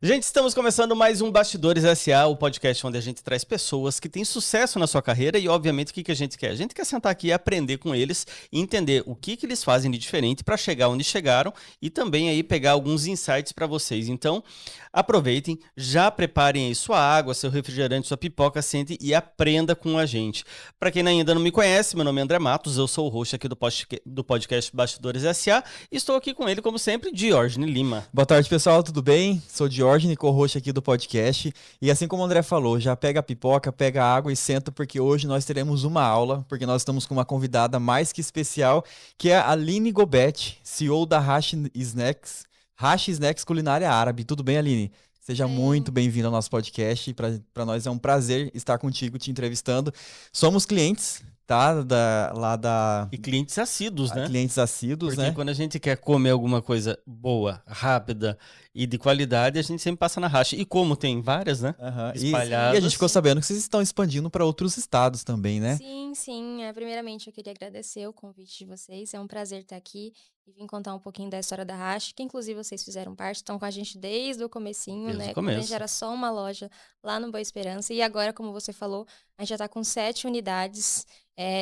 Gente, estamos começando mais um Bastidores S.A., o podcast onde a gente traz pessoas que têm sucesso na sua carreira e, obviamente, o que a gente quer? A gente quer sentar aqui e aprender com eles e entender o que eles fazem de diferente para chegar onde chegaram e também aí pegar alguns insights para vocês. Então, aproveitem, já preparem aí sua água, seu refrigerante, sua pipoca, sente e aprenda com a gente. Para quem ainda não me conhece, meu nome é André Matos, eu sou o host aqui do podcast Bastidores S.A. e estou aqui com ele, como sempre, Diógenes Lima. Boa tarde, pessoal, tudo bem? Sou Diógenes, co-host aqui do podcast. E assim como o André falou, já pega a pipoca, pega a água e senta, porque hoje nós teremos uma aula, porque nós estamos com uma convidada mais que especial, que é a Aline Gobet, CEO da Hash Snacks Culinária Árabe. Tudo bem, Aline? Seja muito bem-vinda ao nosso podcast. Para nós é um prazer estar contigo, te entrevistando. Somos clientes, tá? E clientes assíduos, né? Clientes assíduos, Porque né? quando a gente quer comer alguma coisa boa, rápida e de qualidade, a gente sempre passa na Hash. E como tem várias, né? Uhum. Espalhadas. E a gente ficou sabendo que vocês estão expandindo para outros estados também, né? Sim. Primeiramente, eu queria agradecer o convite de vocês. É um prazer estar aqui e vim contar um pouquinho da história da Hash, que inclusive vocês fizeram parte, estão com a gente desde o comecinho, Desde né? o começo. Quando a gente era só uma loja lá no Boa Esperança. E agora, como você falou, a gente já está com 7 unidades,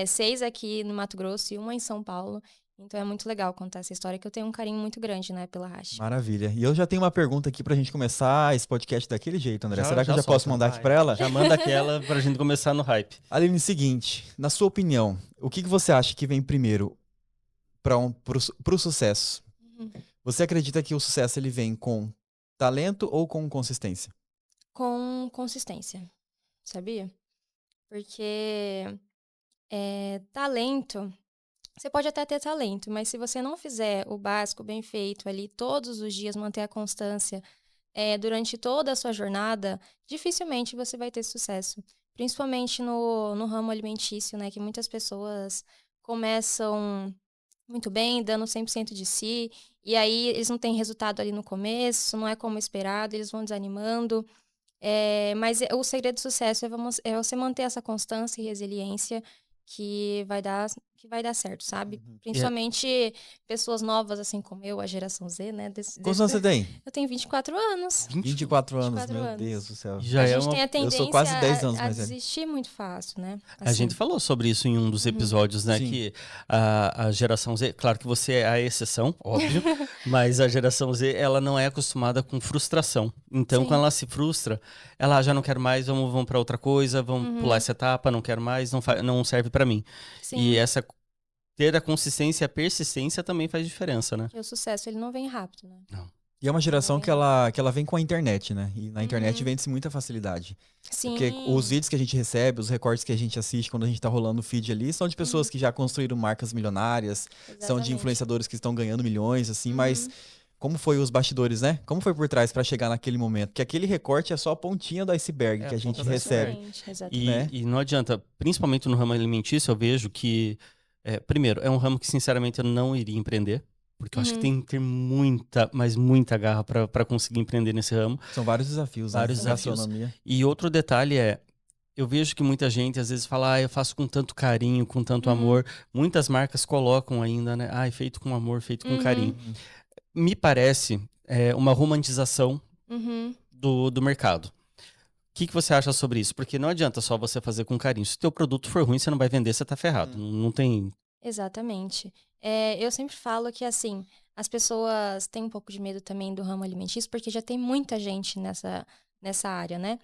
6 aqui no Mato Grosso e 1 em São Paulo. Então é muito legal contar essa história, que eu tenho um carinho muito grande, né, pela Hash. Maravilha. E eu já tenho uma pergunta aqui pra gente começar esse podcast daquele jeito, André. Será que eu já solta, posso mandar aqui pra ela? Já manda aquela pra gente começar no hype. Aline, seguinte, na sua opinião, o que você acha que vem primeiro pro sucesso? Uhum. Você acredita que o sucesso ele vem com talento ou com consistência? Com consistência, sabia? Porque talento, você pode até ter talento, mas se você não fizer o básico bem feito ali todos os dias, manter a constância durante toda a sua jornada, dificilmente você vai ter sucesso. Principalmente no ramo alimentício, né? Que muitas pessoas começam muito bem, dando 100% de si, e aí eles não têm resultado ali no começo, não é como esperado, eles vão desanimando. Mas o segredo do sucesso é você manter essa constância e resiliência que vai dar certo, sabe? Uhum. Principalmente pessoas novas, assim como eu, a geração Z, né? Quantos anos você tem? Eu tenho 24 anos. 24 anos, 24 meu anos. Deus do céu. Já A é gente uma... tem a Eu tendência sou quase 10 anos a mais velho. desistir muito fácil, né? A gente falou sobre isso em um dos episódios, né? Sim. Que a geração Z, claro que você é a exceção, óbvio, mas a geração Z, ela não é acostumada com frustração. Então, Sim. quando ela se frustra, ela já não quer mais, vamos para outra coisa, vamos pular essa etapa, não quero mais, não serve para mim. Sim. E ter a consistência e a persistência também faz diferença, né? Porque o sucesso, ele não vem rápido, né? Não. E é uma geração que ela vem com a internet, né? E na internet vende-se muita facilidade. Sim. Porque os vídeos que a gente recebe, os recortes que a gente assiste quando a gente tá rolando o feed ali, são de pessoas que já construíram marcas milionárias, são de Exatamente. influenciadores que estão ganhando milhões, assim, mas como foi os bastidores, né? Como foi por trás pra chegar naquele momento? Porque aquele recorte é só a pontinha do iceberg que a gente recebe. Exatamente. né? E não adianta, principalmente no ramo alimentício, eu vejo que, primeiro, é um ramo que, sinceramente, eu não iria empreender. Porque eu acho que tem que ter muita, mas muita garra para conseguir empreender nesse ramo. São vários desafios, Vários né? desafios. Gastronomia. E outro detalhe eu vejo que muita gente às vezes fala, eu faço com tanto carinho, com tanto amor. Muitas marcas colocam ainda, né? Feito com amor, feito com carinho. Me parece uma romantização do mercado. O que você acha sobre isso? Porque não adianta só você fazer com carinho. Se o teu produto for ruim, você não vai vender, você tá ferrado. Não tem... Exatamente. Eu sempre falo que, assim, as pessoas têm um pouco de medo também do ramo alimentício, porque já tem muita gente nessa área, né?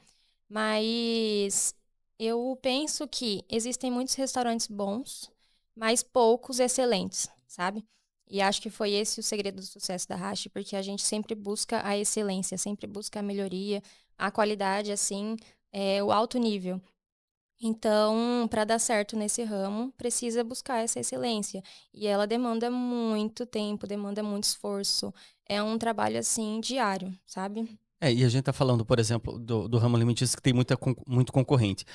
Mas eu penso que existem muitos restaurantes bons, mas poucos excelentes, sabe? E acho que foi esse o segredo do sucesso da Hash, porque a gente sempre busca a excelência, sempre busca a melhoria, a qualidade, assim, o alto nível. Então, para dar certo nesse ramo, precisa buscar essa excelência. E ela demanda muito tempo, demanda muito esforço. É um trabalho, assim, diário, sabe? E a gente tá falando, por exemplo, do ramo alimentício que tem muito concorrente.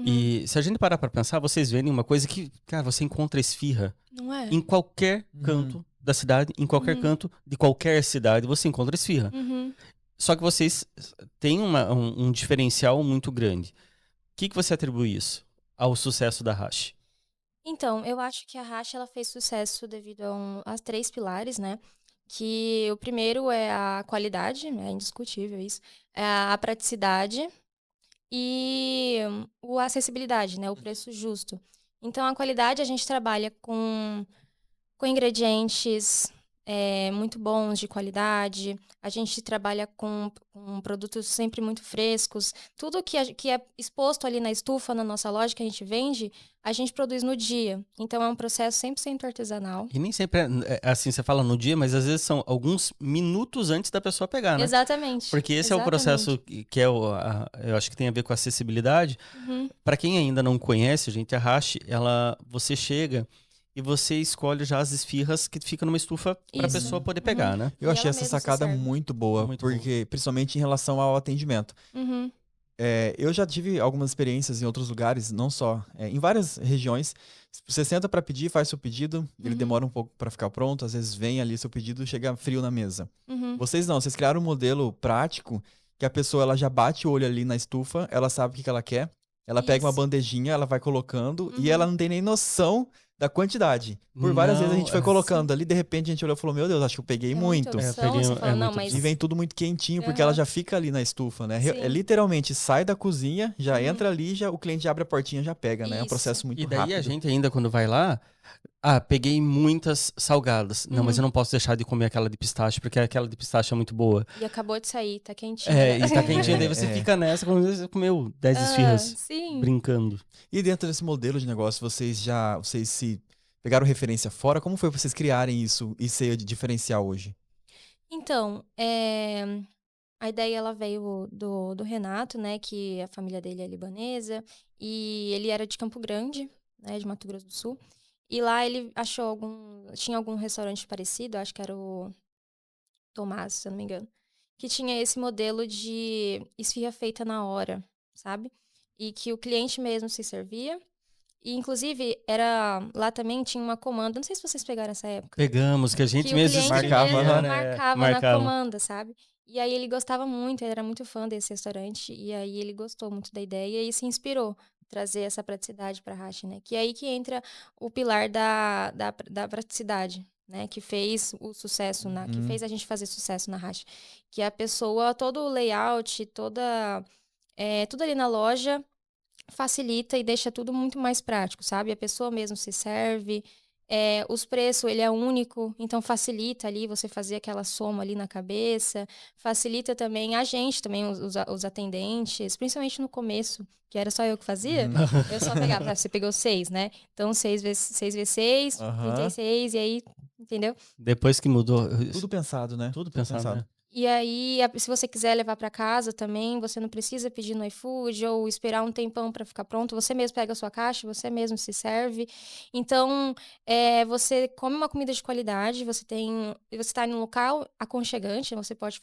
E se a gente parar para pensar, vocês verem uma coisa que, cara, você encontra esfirra Não é? em qualquer canto da cidade, em qualquer canto de qualquer cidade, você encontra esfirra. Só que vocês têm um diferencial muito grande. O que você atribui isso ao sucesso da Hash? Então, eu acho que a Hash ela fez sucesso devido a 3 pilares, né? que o primeiro é a qualidade, é indiscutível isso, é a praticidade e a acessibilidade, né? O preço justo. Então, a qualidade a gente trabalha com ingredientes muito bons, de qualidade. A gente trabalha com produtos sempre muito frescos. Tudo que é exposto ali na estufa, na nossa loja, que a gente vende, a gente produz no dia. Então, é um processo 100% artesanal. E nem sempre é assim, você fala no dia, mas às vezes são alguns minutos antes da pessoa pegar, né? Exatamente. Porque esse é o Exatamente. processo que é eu acho que tem a ver com acessibilidade. Uhum. Para quem ainda não conhece, gente, a Hashi, você chega e você escolhe já as esfirras que ficam numa estufa para a Isso. pessoa poder pegar, né? Eu E achei ela essa mesma se sacada serve. muito boa, Muito porque principalmente em relação ao atendimento. Uhum. Eu já tive algumas experiências em outros lugares, não só, em várias regiões. Você senta para pedir, faz seu pedido, ele demora um pouco para ficar pronto, às vezes vem ali seu pedido, chega frio na mesa. Uhum. Vocês não, vocês criaram um modelo prático que a pessoa ela já bate o olho ali na estufa, ela sabe o que ela quer, ela pega uma Isso. bandejinha, ela vai colocando e Uhum. ela não tem nem noção da quantidade. Por várias vezes a gente foi Não, colocando ali, de repente a gente olhou e falou, meu Deus, acho que eu peguei É muito. muita É, opção, peguei- você é fala, não, muita mas... E vem tudo muito quentinho, porque ela Aham. já fica ali na estufa, né? Sim. Literalmente, sai da cozinha, já entra ali, já, o cliente abre a portinha, já pega, né? É um Isso. processo muito E daí rápido. a gente ainda, quando vai lá, peguei muitas salgadas. Não, mas eu não posso deixar de comer aquela de pistache, porque aquela de pistache é muito boa. E acabou de sair, tá quentinha. É, né? e tá quentinha, daí você fica nessa, como você comeu 10 esfirras, Sim. brincando. E dentro desse modelo de negócio, vocês se pegaram referência fora? Como foi pra vocês criarem isso e ser de diferencial hoje? Então, a ideia ela veio do Renato, né? Que a família dele é libanesa. E ele era de Campo Grande, né? De Mato Grosso do Sul. E lá ele achou tinha algum restaurante parecido, acho que era o Tomás, se eu não me engano. Que tinha esse modelo de esfirra feita na hora, sabe? E que o cliente mesmo se servia. E, inclusive, lá também tinha uma comanda, não sei se vocês pegaram essa época. Pegamos, que a gente Que o mesmo cliente marcava, mesmo né? marcava na comanda, sabe? E aí ele gostava muito, ele era muito fã desse restaurante, e aí ele gostou muito da ideia e se inspirou trazer essa praticidade para a Hashi, né? Que é aí que entra o pilar da praticidade, né? Que fez o sucesso, que fez a gente fazer sucesso na Hashi. Que a pessoa, todo o layout, tudo ali na loja facilita e deixa tudo muito mais prático, sabe? A pessoa mesmo se serve, os preços, ele é único, então facilita ali você fazer aquela soma ali na cabeça, facilita também a gente, também os atendentes, principalmente no começo, que era só eu que fazia, eu só pegava, você pegou 6, né? Então 6 vezes 6, 36, e aí, entendeu? Depois que mudou. Tudo pensado, né? Tudo pensado, né? E aí, se você quiser levar para casa também, você não precisa pedir no iFood ou esperar um tempão para ficar pronto. Você mesmo pega a sua caixa, você mesmo se serve. Então, você come uma comida de qualidade, você está em um local aconchegante, você pode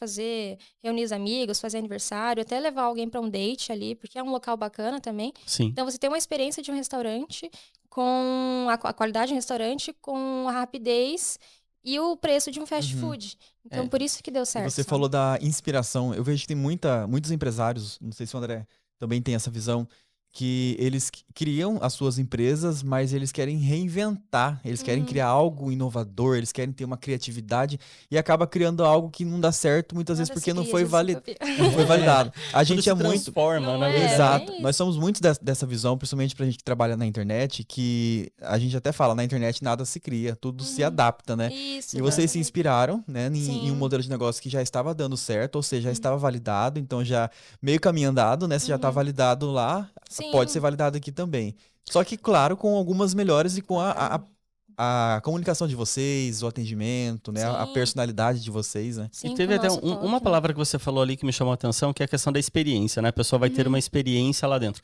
reunir os amigos, fazer aniversário, até levar alguém para um date ali, porque é um local bacana também. Sim. Então, você tem uma experiência de um restaurante com a qualidade de um restaurante, com a rapidez e o preço de um fast food. Então, por isso que deu certo. Você sabe? falou da inspiração. Eu vejo que tem muitos empresários, não sei se o André também tem essa visão, que eles criam as suas empresas, mas eles querem reinventar, eles querem criar algo inovador, eles querem ter uma criatividade e acaba criando algo que não dá certo muitas vezes Nada porque se não cria, foi, Jesus, não foi validado. A Tudo gente se é muito... transforma, Não na é, verdade. Exato. isso. Nós somos muito dessa visão, principalmente pra gente que trabalha na internet, que a gente até fala, na internet nada se cria, tudo se adapta, né? Isso. E vocês se exatamente. inspiraram, né, em Sim. um modelo de negócio que já estava dando certo, ou seja, já estava validado, então já meio caminho andado, né? Se já está validado lá, Sim. pode ser validado aqui também. Só que, claro, com algumas melhores e com a comunicação de vocês, o atendimento, né? A Sim. personalidade de vocês, né? Sim, E com teve o até nosso toque, uma né? palavra que você falou ali que me chamou a atenção, que é a questão da experiência, né? A pessoa vai ter uma experiência lá dentro.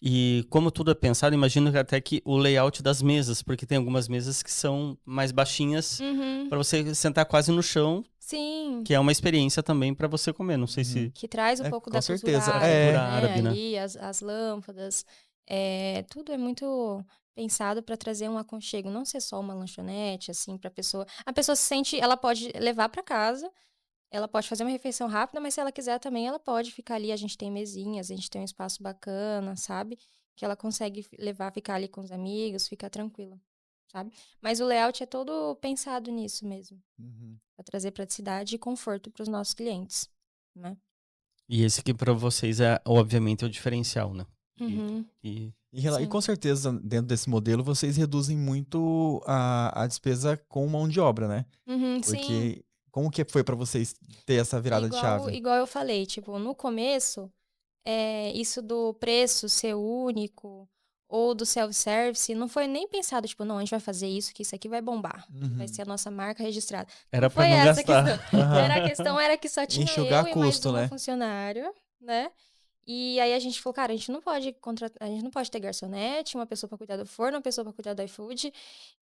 E como tudo é pensado, imagino que até que o layout das mesas, porque tem algumas mesas que são mais baixinhas para você sentar quase no chão, Sim. que é uma experiência também para você comer. Não sei se Que traz um pouco com da cultura certeza. árabe, cultura né? árabe, né? Ali, as lâmpadas. Tudo é muito pensado para trazer um aconchego, não ser só uma lanchonete, assim, para pessoa. A pessoa se sente, ela pode levar para casa, ela pode fazer uma refeição rápida, mas se ela quiser também, ela pode ficar ali. A gente tem mesinhas, a gente tem um espaço bacana, sabe? Que ela consegue levar, ficar ali com os amigos, ficar tranquila. sabe? Mas o layout é todo pensado nisso mesmo, Uhum. para trazer praticidade e conforto para os nossos clientes, né? E esse aqui pra vocês é, obviamente, o diferencial, né? Uhum. E E Sim. com certeza, dentro desse modelo, vocês reduzem muito a despesa com mão de obra, né? Uhum, sim. Porque como que foi para vocês ter essa virada de chave? Igual eu falei, tipo, no começo, isso do preço ser único ou do self-service não foi nem pensado, tipo, não, a gente vai fazer isso, que isso aqui vai bombar, que vai Uhum. ser a nossa marca registrada. era Não pra foi não essa a gastar. questão. Aham. A questão era que só tinha Enxugar eu e custo, mais uma né? funcionária, né? E aí a gente falou, cara, a gente não pode contratar, a gente não pode ter garçonete, uma pessoa para cuidar do forno, uma pessoa para cuidar do iFood.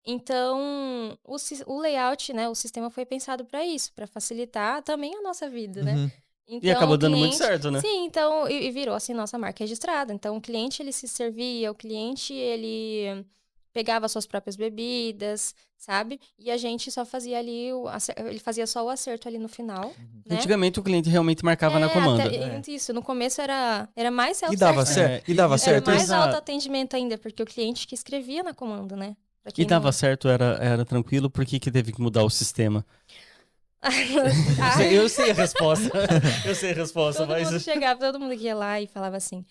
Então, o layout, né, o sistema foi pensado para isso, para facilitar também a nossa vida, né? Uhum. E Então, acabou o dando muito cliente, certo, né? sim, então, e virou assim nossa marca registrada. Então, o cliente ele se servia, o cliente ele pegava suas próprias bebidas, sabe? E a gente só fazia ali ele fazia só o acerto ali no final, né? Antigamente o cliente realmente marcava na comanda. Isso, no começo era mais E dava self-service. certo? E dava Era certo? mais Exato. autoatendimento ainda, porque o cliente que escrevia na comanda, né? Pra E quem dava não- certo, era tranquilo, por que que teve que mudar o sistema? Ah, Eu sei a resposta. Eu sei a resposta, todo mas. mundo chegava, todo mundo que ia lá e falava assim: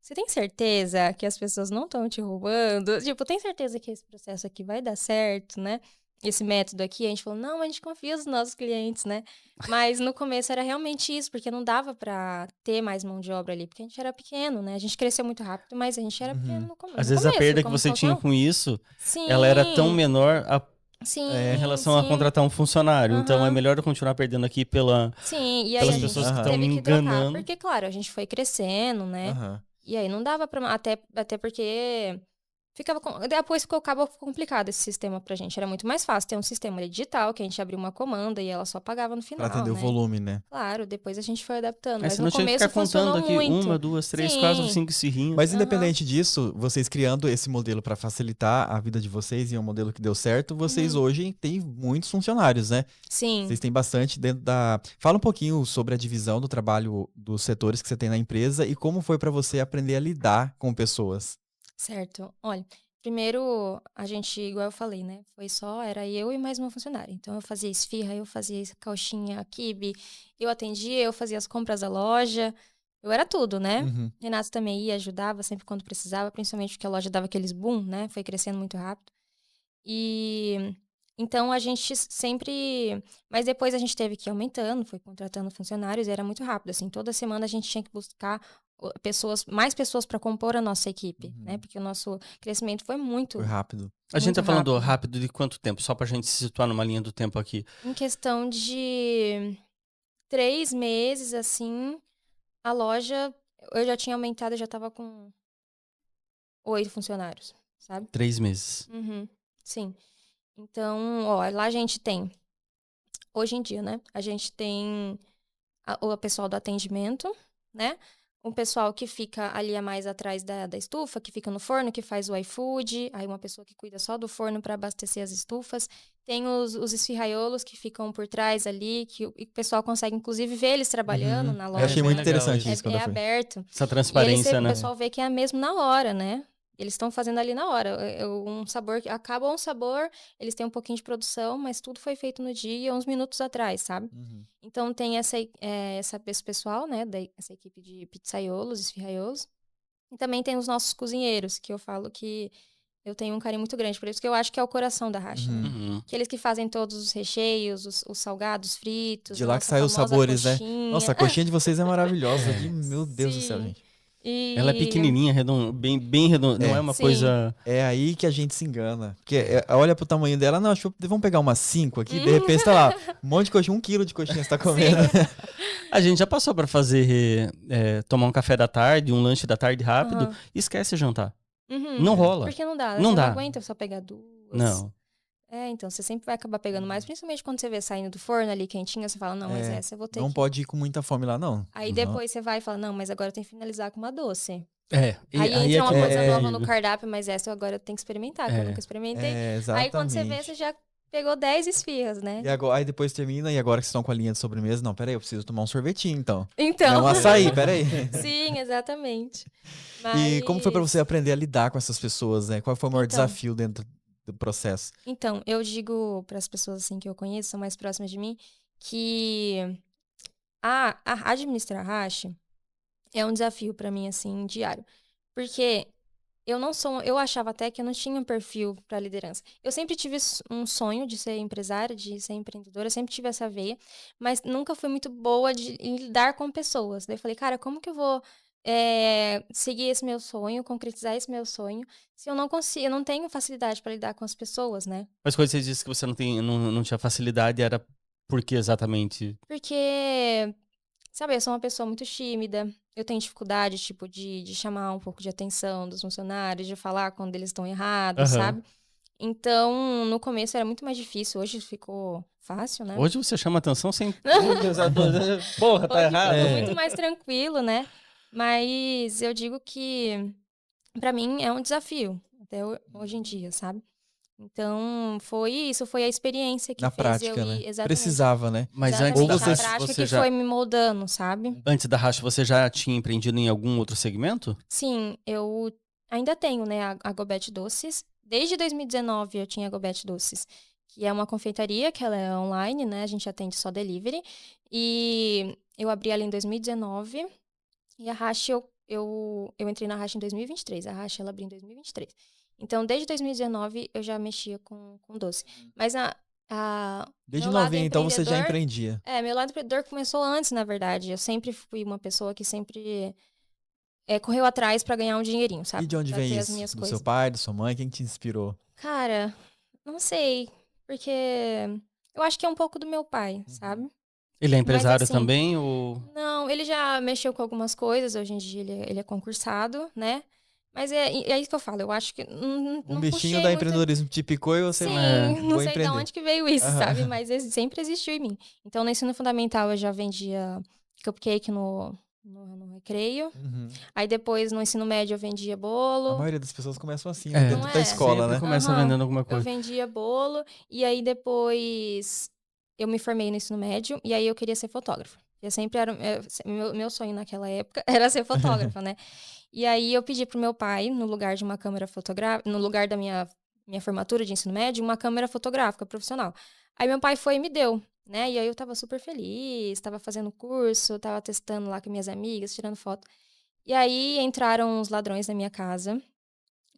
você tem certeza que as pessoas não estão te roubando? Tipo, tem certeza que esse processo aqui vai dar certo, né? Esse método aqui, a gente falou, não, a gente confia nos nossos clientes, né? Mas no começo era realmente isso, porque não dava pra ter mais mão de obra ali, porque a gente era pequeno, né? A gente cresceu muito rápido, mas a gente era pequeno no começo. Às vezes a perda que você tinha com isso, ela era tão menor Sim, em relação a contratar um funcionário. Então é melhor eu continuar perdendo aqui pelas Sim, e aí a gente pessoas que estão teve me que trocar, enganando. porque, claro, a gente foi crescendo, né? Aham. E aí não dava pra. Até porque. Depois ficou acaba complicado esse sistema pra gente. Era muito mais fácil ter um sistema ali digital, que a gente abria uma comanda e ela só pagava no final. Pra atender o né? volume, né? Claro, depois a gente foi adaptando. Aí Mas você no não tinha que começo ficar contando funcionou aqui muito. 1, 2, 3, Sim. 4, 5 esfirrinhos. Mas independente disso, vocês criando esse modelo para facilitar a vida de vocês e é um modelo que deu certo, vocês hoje têm muitos funcionários, né? Sim. Vocês têm bastante dentro da... Fala um pouquinho sobre a divisão do trabalho dos setores que você tem na empresa e como foi para você aprender a lidar com pessoas. Certo. Olha, primeiro, a gente, igual eu falei, né? Era eu e mais uma funcionária. Então, eu fazia esfirra, eu fazia coxinha, quibe, eu atendia, eu fazia as compras da loja. Eu era tudo, né? Uhum. Renato também ia, ajudava sempre quando precisava, principalmente porque a loja dava aqueles boom, né? Foi crescendo muito rápido. E então a gente sempre. Mas depois a gente teve que ir aumentando, foi contratando funcionários e era muito rápido. Assim, toda semana a gente tinha que buscar mais pessoas para compor a nossa equipe, né? Porque o nosso crescimento foi muito. Foi rápido. A gente muito tá falando rápido de quanto tempo? Só pra gente se situar numa linha do tempo aqui. Em questão de 3 meses, assim, a loja eu já tinha aumentado, eu já tava com 8 funcionários, sabe? 3 meses. Uhum, sim. Então, ó, lá a gente tem, hoje em dia, né? A gente tem o pessoal do atendimento, né? Um pessoal que fica ali a mais atrás da estufa, que fica no forno, que faz o iFood. Aí uma pessoa que cuida só do forno para abastecer as estufas. Tem os esfirraiolos que ficam por trás ali, que o pessoal consegue, inclusive, ver eles trabalhando na loja. Eu achei muito legal interessante isso. isso quando eu fui. aberto. Essa transparência, O né? pessoal vê que é mesmo na hora, né? Eles estão fazendo ali na hora. Um sabor, acaba um sabor, eles têm um pouquinho de produção, mas tudo foi feito no dia, uns minutos atrás, sabe? Então tem esse pessoal, né? Essa equipe de pizzaiolos, esfirraiolos. E também tem os nossos cozinheiros, que eu falo que eu tenho um carinho muito grande por eles, porque eu acho que é o coração da Racha, né? Uhum. Aqueles que fazem todos os recheios, os salgados fritos. De lá a que saem os famosa sabores, né? coxinha. Nossa, a coxinha de vocês é maravilhosa. Meu Deus do céu, Sim. gente. Ela é pequenininha, redonda, bem redonda. Não é uma Sim. coisa... É aí que a gente se engana. Porque olha pro tamanho dela, não, vamos pegar umas 5 aqui, de repente tá lá, um monte de coxinha, 1 quilo de coxinha você tá comendo. A gente já passou pra fazer, tomar um café da tarde, um lanche da tarde rápido, e esquece jantar. Uhum. Não rola. Porque não dá, Não você dá. não aguenta só pegar 2. Não. Então, você sempre vai acabar pegando mais, principalmente quando você vê saindo do forno ali quentinha, você fala, não, mas essa eu vou ter Não que... pode ir com muita fome lá, não. Aí depois você vai e fala, não, mas agora eu tenho que finalizar com uma doce. E Aí entra uma que coisa nova terrível. no cardápio, mas essa eu agora tenho que experimentar, que eu nunca experimentei. Exatamente. Aí quando você vê, você já pegou 10 esfirras, né? E agora, aí depois termina, e agora que vocês estão com a linha de sobremesa, não, peraí, eu preciso tomar um sorvetinho, então. Então. Não, um açaí, peraí. Sim, exatamente. E como foi pra você aprender a lidar com essas pessoas, né? Qual foi o maior desafio dentro do processo? Então, eu digo para as pessoas assim que eu conheço, são mais próximas de mim, que administrar a hash é um desafio para mim, assim, diário. Porque eu achava até que eu não tinha um perfil para liderança. Eu sempre tive um sonho de ser empresária, de ser empreendedora, eu sempre tive essa veia, mas nunca fui muito boa em lidar com pessoas. Daí eu falei, cara, como que eu vou seguir esse meu sonho, concretizar esse meu sonho, se eu não consigo, eu não tenho facilidade para lidar com as pessoas, né? Mas quando você disse que você não tinha facilidade, era por que exatamente? Porque, sabe, eu sou uma pessoa muito tímida, eu tenho dificuldade, tipo, de chamar um pouco de atenção dos funcionários, de falar quando eles estão errados, Aham. sabe? Então, no começo era muito mais difícil, hoje ficou fácil, né? Hoje você chama atenção sem... Porra, tá Hoje errado. ficou muito mais tranquilo, né? Mas eu digo que, pra mim, é um desafio, até hoje em dia, sabe? Então, foi isso, foi a experiência que Na fez prática, eu né? ir, exatamente. Precisava, né? Mas Exatamente, antes da Ou você- a Hash, prática você que já... foi me moldando, sabe? Antes da Hash, você já tinha empreendido em algum outro segmento? Sim, eu ainda tenho, né, a Gobet Doces. Desde 2019 eu tinha a Gobet Doces, que é uma confeitaria, que ela é online, né? A gente atende só delivery. E eu abri ela em 2019 e a Hash eu entrei na Hash em 2023. A Hash ela abriu em 2023. Então, desde 2019 eu já mexia com doce. Mas Desde meu lado novinha, então, você já empreendedor- empreendia. meu lado empreendedor começou antes, na verdade. Eu sempre fui uma pessoa que sempre correu atrás pra ganhar um dinheirinho, E sabe? de onde Pra vem ter as isso? minhas Do coisas. seu pai, da sua mãe? Quem te inspirou? Cara, não sei. Porque eu acho que é um pouco do meu pai, sabe? Ele é Mas empresário assim, também ou... não, ele já mexeu com algumas coisas. Hoje em dia ele é concursado, né? Mas é isso que eu falo. Eu acho que Um não bichinho puxei da muito. empreendedorismo te picou e você Sim, não vou sei de empreender. onde que veio isso, Aham. sabe? Mas sempre existiu em mim. Então, no ensino fundamental, eu já vendia cupcake no recreio. Uhum. Aí, depois, no ensino médio, eu vendia A bolo. maioria das pessoas começam assim, É, dentro Não da é? escola, sempre né? começa Aham. vendendo alguma Eu coisa. vendia bolo. E aí, depois, eu me formei no ensino médio. E aí, eu queria ser fotógrafa. Eu sempre era... meu sonho naquela época era ser fotógrafa, né? E aí, eu pedi pro meu pai, no lugar de uma câmera fotográfica... No lugar da minha formatura de ensino médio, uma câmera fotográfica profissional. Aí, meu pai foi e me deu, né? E aí, eu tava super feliz. Tava fazendo curso. Tava testando lá com minhas amigas, tirando foto. E aí, entraram os ladrões na minha casa.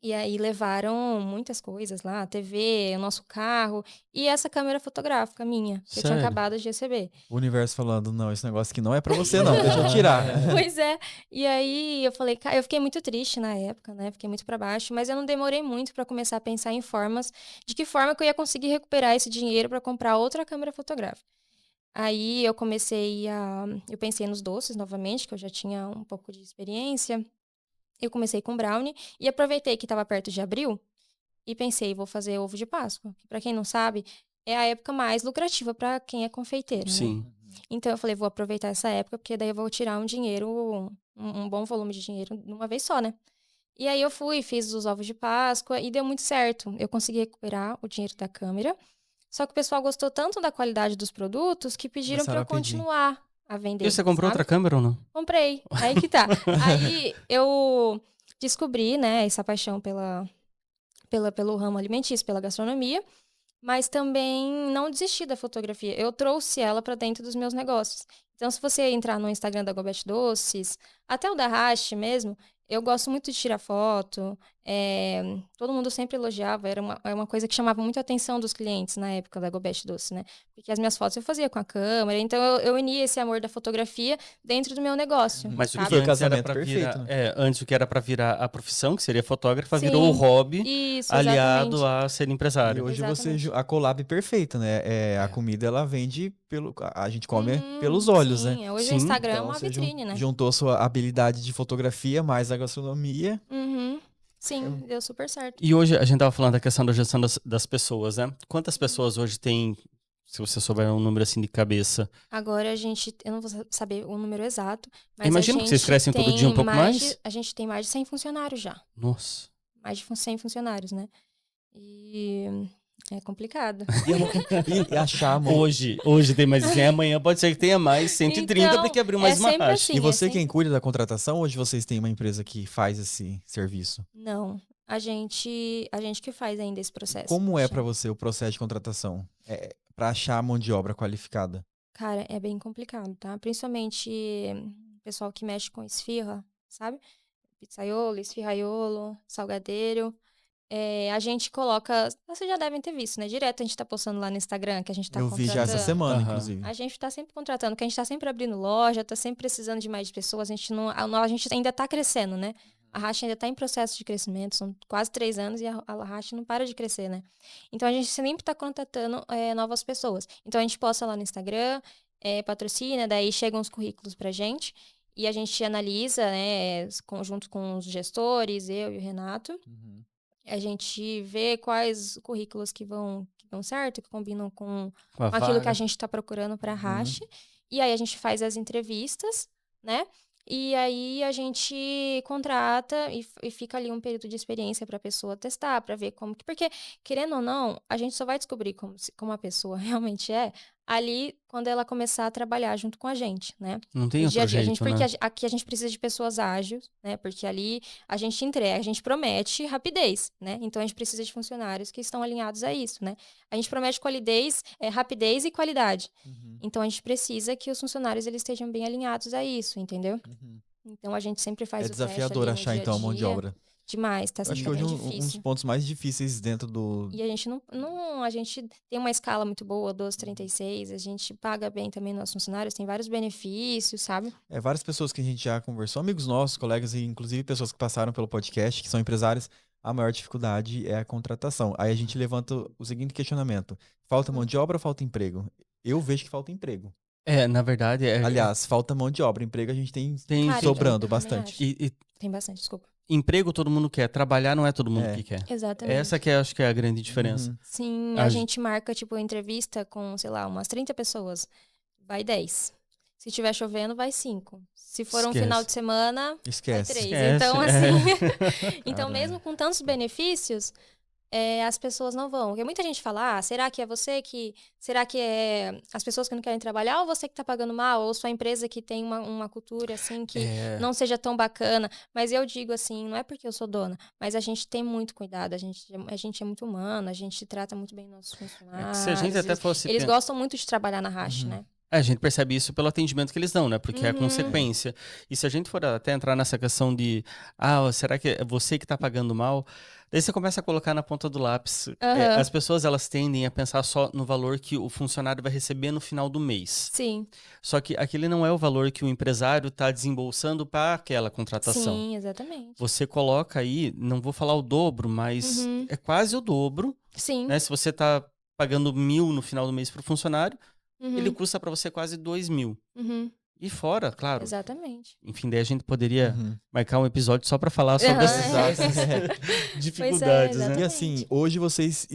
E aí levaram muitas coisas lá, a TV, o nosso carro e essa câmera fotográfica minha, que eu tinha Sério? acabado de receber. O universo falando, não, esse negócio aqui não é pra você não, deixa eu tirar. Pois é. E aí eu falei, cara, eu fiquei muito triste na época, né? Fiquei muito pra baixo, mas eu não demorei muito pra começar a pensar em formas, de que forma que eu ia conseguir recuperar esse dinheiro pra comprar outra câmera fotográfica. Aí eu pensei nos doces novamente, que eu já tinha um pouco de experiência. Eu comecei com brownie e aproveitei que estava perto de abril e pensei, vou fazer ovo de Páscoa. Que para quem não sabe, é a época mais lucrativa para quem é confeiteiro, né? Sim. Então eu falei, vou aproveitar essa época, porque daí eu vou tirar um dinheiro, um bom volume de dinheiro de uma vez só, né? E aí eu fui, fiz os ovos de Páscoa e deu muito certo. Eu consegui recuperar o dinheiro da câmera. Só que o pessoal gostou tanto da qualidade dos produtos que pediram para Começaram eu a pedir. continuar a vender. E você comprou sabe? outra câmera ou não? Comprei. Aí que tá. Aí eu descobri, né, essa paixão pelo ramo alimentício, pela gastronomia, mas também não desisti da fotografia. Eu trouxe ela para dentro dos meus negócios. Então, se você entrar no Instagram da Gobet Doces, até o da Hash mesmo, eu gosto muito de tirar foto. Todo mundo sempre elogiava, era uma coisa que chamava muito a atenção dos clientes na época da Gobet Doce, né? Porque as minhas fotos eu fazia com a câmera, então eu unia esse amor da fotografia dentro do meu negócio. Mas o que sabe? Foi o antes era casamento pra perfeito, virar, né? antes o que era pra virar a profissão, que seria fotógrafa, Sim, virou o hobby Isso, aliado exatamente. a ser E empresário. hoje Exatamente. a collab perfeita, né? A comida ela vende a gente come Uhum, pelos olhos, né? sim. Hoje Sim, o Instagram é Então uma você vitrine, né? juntou sua habilidade de fotografia mais a gastronomia. Uhum. Sim, deu super certo. E hoje a gente tava falando da questão da gestão das pessoas, né? Quantas pessoas hoje tem, se você souber um número assim de cabeça? Agora eu não vou saber o número exato, mas Imagino a que vocês gente crescem todo tem dia um pouco mais. a gente tem mais de 100 funcionários já. Nossa. Mais de 100 funcionários, né? E é complicado. E achar, amor. Hoje tem mais de 100, amanhã pode ser que tenha mais 130 Então, porque abriu mais é uma sempre racha. assim. E você sempre... quem cuida da contratação, hoje vocês têm uma empresa que faz esse serviço? Não. a gente que faz ainda esse processo. Como é Chama. para você o processo de contratação? Para achar mão de obra qualificada? Cara, é bem complicado, tá? Principalmente pessoal que mexe com esfirra, sabe? Pizzaiolo, esfirraiolo, salgadeiro. A gente coloca. Vocês já devem ter visto, né? Direto a gente tá postando lá no Instagram que a gente tá Eu vi já essa contratando. semana, Aham. inclusive. A gente tá sempre contratando, porque a gente tá sempre abrindo loja, tá sempre precisando de mais pessoas. A gente ainda tá crescendo, né? A Racha ainda tá em processo de crescimento, são quase 3 anos e a Racha não para de crescer, né? Então a gente sempre tá contratando novas pessoas. Então a gente posta lá no Instagram, patrocina, daí chegam os currículos pra gente e a gente analisa, né, junto com os gestores, eu e o Renato. Uhum. A gente vê quais currículos que dão certo, que combinam com Com a aquilo que vaga. a gente está procurando para a Uhum. Rache. E aí a gente faz as entrevistas, né? E aí a gente contrata e fica ali um período de experiência para a pessoa testar, para ver como que... Porque, querendo ou não, a gente só vai descobrir como a pessoa realmente é ali quando ela começar a trabalhar junto com a gente, né? Não tem No dia a outro dia. jeito, Porque né? aqui a gente precisa de pessoas ágeis, né? Porque ali a gente entrega, a gente promete rapidez, né? Então a gente precisa de funcionários que estão alinhados a isso, né? A gente promete rapidez e qualidade. Uhum. Então a gente precisa que os funcionários eles estejam bem alinhados a isso, entendeu? Uhum. Então a gente sempre faz É o teste ali desafiador no achar, dia a então, a mão de dia. obra. Demais, tá Eu acho que sendo hoje bem um dos difícil. pontos mais difíceis dentro do... E a gente a gente tem uma escala muito boa, 12,36, a gente paga bem também nossos funcionários, tem vários benefícios, sabe? Várias pessoas que a gente já conversou, amigos nossos, colegas e inclusive pessoas que passaram pelo podcast, que são empresários, a maior dificuldade é a contratação. Aí a gente levanta o seguinte questionamento: falta mão de obra ou falta emprego? Eu vejo que falta emprego. Na verdade, Aliás, falta mão de obra. Emprego a gente tem Cara, sobrando eu também bastante. acho. e Tem bastante, desculpa. emprego todo mundo quer, trabalhar não é todo mundo É. que quer. Exatamente. Essa que acho que é a grande diferença. Uhum. Sim, A a gen- gente marca, tipo, entrevista com, sei lá, umas 30 pessoas. Vai 10. Se tiver chovendo, vai 5. Se for um Esquece. final de semana, vai Esquece. 3. Esquece, Então, é. assim... Então, Caramba. mesmo com tantos benefícios, as pessoas não vão. Porque muita gente fala, será que é você que... Será que é as pessoas que não querem trabalhar ou você que tá pagando mal? Ou sua empresa que tem uma cultura, assim, que não seja tão bacana? Mas eu digo assim, não é porque eu sou dona, mas a gente tem muito cuidado, a gente é muito humano, a gente trata muito bem nossos funcionários. Se a gente até fosse... Eles gostam muito de trabalhar na Rache, Uhum. né? A gente percebe isso pelo atendimento que eles dão, né? Porque é a Uhum. consequência. E se a gente for até entrar nessa questão de, será que é você que tá pagando mal? Daí você começa a colocar na ponta do lápis. Aham. As pessoas, elas tendem a pensar só no valor que o funcionário vai receber no final do mês. Sim, Só que aquele não é o valor que o empresário tá desembolsando para aquela contratação. sim, exatamente. Você coloca aí, não vou falar o dobro, mas Uhum. é quase o dobro, Sim. né? Se você tá pagando 1.000 no final do mês pro funcionário, Uhum. ele custa para você quase 2.000. Uhum. E fora, claro. Exatamente. Enfim, daí a gente poderia Uhum. marcar um episódio só para falar sobre Aham. essas dificuldades, né? exatamente. E assim, hoje vocês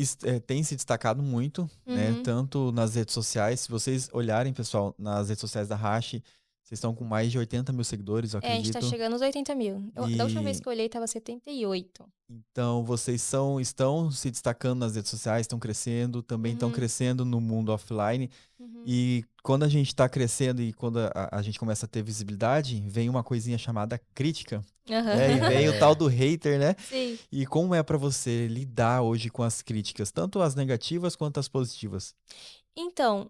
têm se destacado muito, né? Uhum. Tanto nas redes sociais. Se vocês olharem, pessoal, nas redes sociais da Rache, vocês estão com mais de 80 mil seguidores, eu A gente acredito. tá chegando aos 80 mil. Da última vez que eu olhei, tava 78. Então, vocês estão se destacando nas redes sociais, estão crescendo, também estão Uhum. crescendo no mundo offline. Uhum. E quando a gente está crescendo e quando a gente começa a ter visibilidade, vem uma coisinha chamada crítica, Aham. né? E vem o tal do hater, né? Sim. E como é para você lidar hoje com as críticas, tanto as negativas quanto as positivas? Então,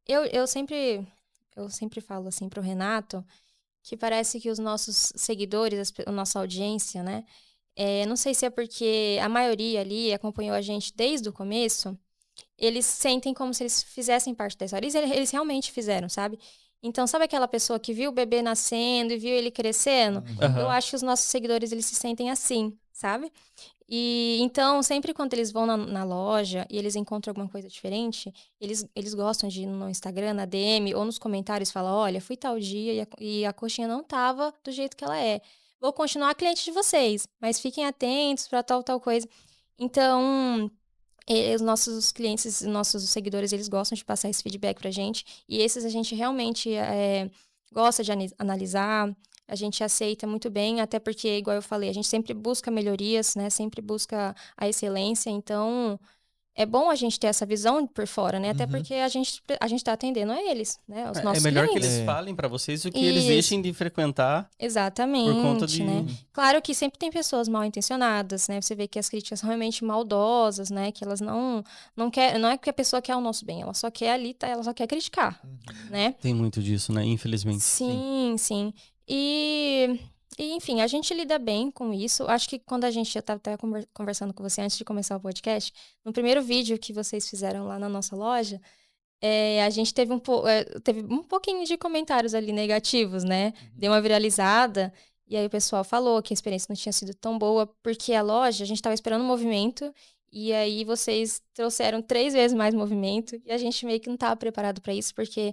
eu sempre falo assim pro Renato que parece que os nossos seguidores, a nossa audiência, né? Não sei se é porque a maioria ali acompanhou a gente desde o começo, eles sentem como se eles fizessem parte da história. Eles realmente fizeram, sabe? Então, sabe aquela pessoa que viu o bebê nascendo e viu ele crescendo? Aham. Eu acho que os nossos seguidores, eles se sentem assim, sabe? E então, sempre quando eles vão na loja e eles encontram alguma coisa diferente, eles gostam de ir no Instagram, na DM ou nos comentários falar, olha, fui tal dia e a coxinha não tava do jeito que ela é. Vou continuar cliente de vocês, mas fiquem atentos para tal coisa. Então, os nossos clientes, os nossos seguidores, eles gostam de passar esse feedback pra gente. E esses a gente realmente gosta de analisar, a gente aceita muito bem, até porque, igual eu falei, a gente sempre busca melhorias, né? Sempre busca a excelência. Então, é bom a gente ter essa visão por fora, né? Até Uhum. porque a gente tá atendendo a eles, né? Os É nossos melhor que clientes. eles falem pra vocês do que eles Isso. deixem de frequentar Exatamente, por conta de... né? Claro que sempre tem pessoas mal intencionadas, né? Você vê que as críticas são realmente maldosas, né? Que elas não quer, não é que a pessoa quer o nosso bem, ela só quer ali, tá? Ela só quer criticar, né? Tem muito disso, né? Infelizmente. Sim. E, enfim, a gente lida bem com isso. Acho que quando a gente já estava até conversando com você antes de começar o podcast, no primeiro vídeo que vocês fizeram lá na nossa loja, a gente teve teve um pouquinho de comentários ali negativos, né? Deu uma viralizada. E aí o pessoal falou que a experiência não tinha sido tão boa, porque a loja, a gente estava esperando um movimento, e aí vocês trouxeram 3 vezes mais movimento, e a gente meio que não estava preparado para isso, porque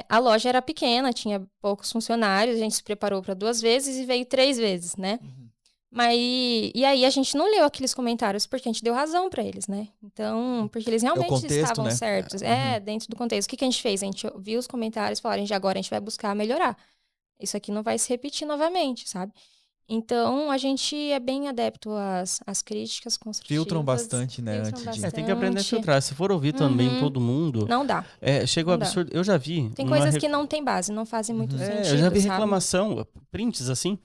a loja era pequena, tinha poucos funcionários, a gente se preparou para 2 vezes e veio 3 vezes, né? Mas, e aí a gente não leu aqueles comentários porque a gente deu razão para eles, né? Então, porque eles realmente contexto, estavam né? certos. Dentro do contexto. O que a gente fez? A gente viu os comentários e falou, agora a gente vai buscar melhorar. Isso aqui não vai se repetir novamente, sabe? Então, a gente é bem adepto às críticas construtivas. Filtram bastante, né? Filtram Antes de... bastante. Tem que aprender a filtrar. Se for ouvir também todo mundo... Não dá. Chega o Não dá. absurdo. Eu já vi... Tem coisas que não tem base, não fazem muito sentido, eu já vi sabe? reclamação, prints assim,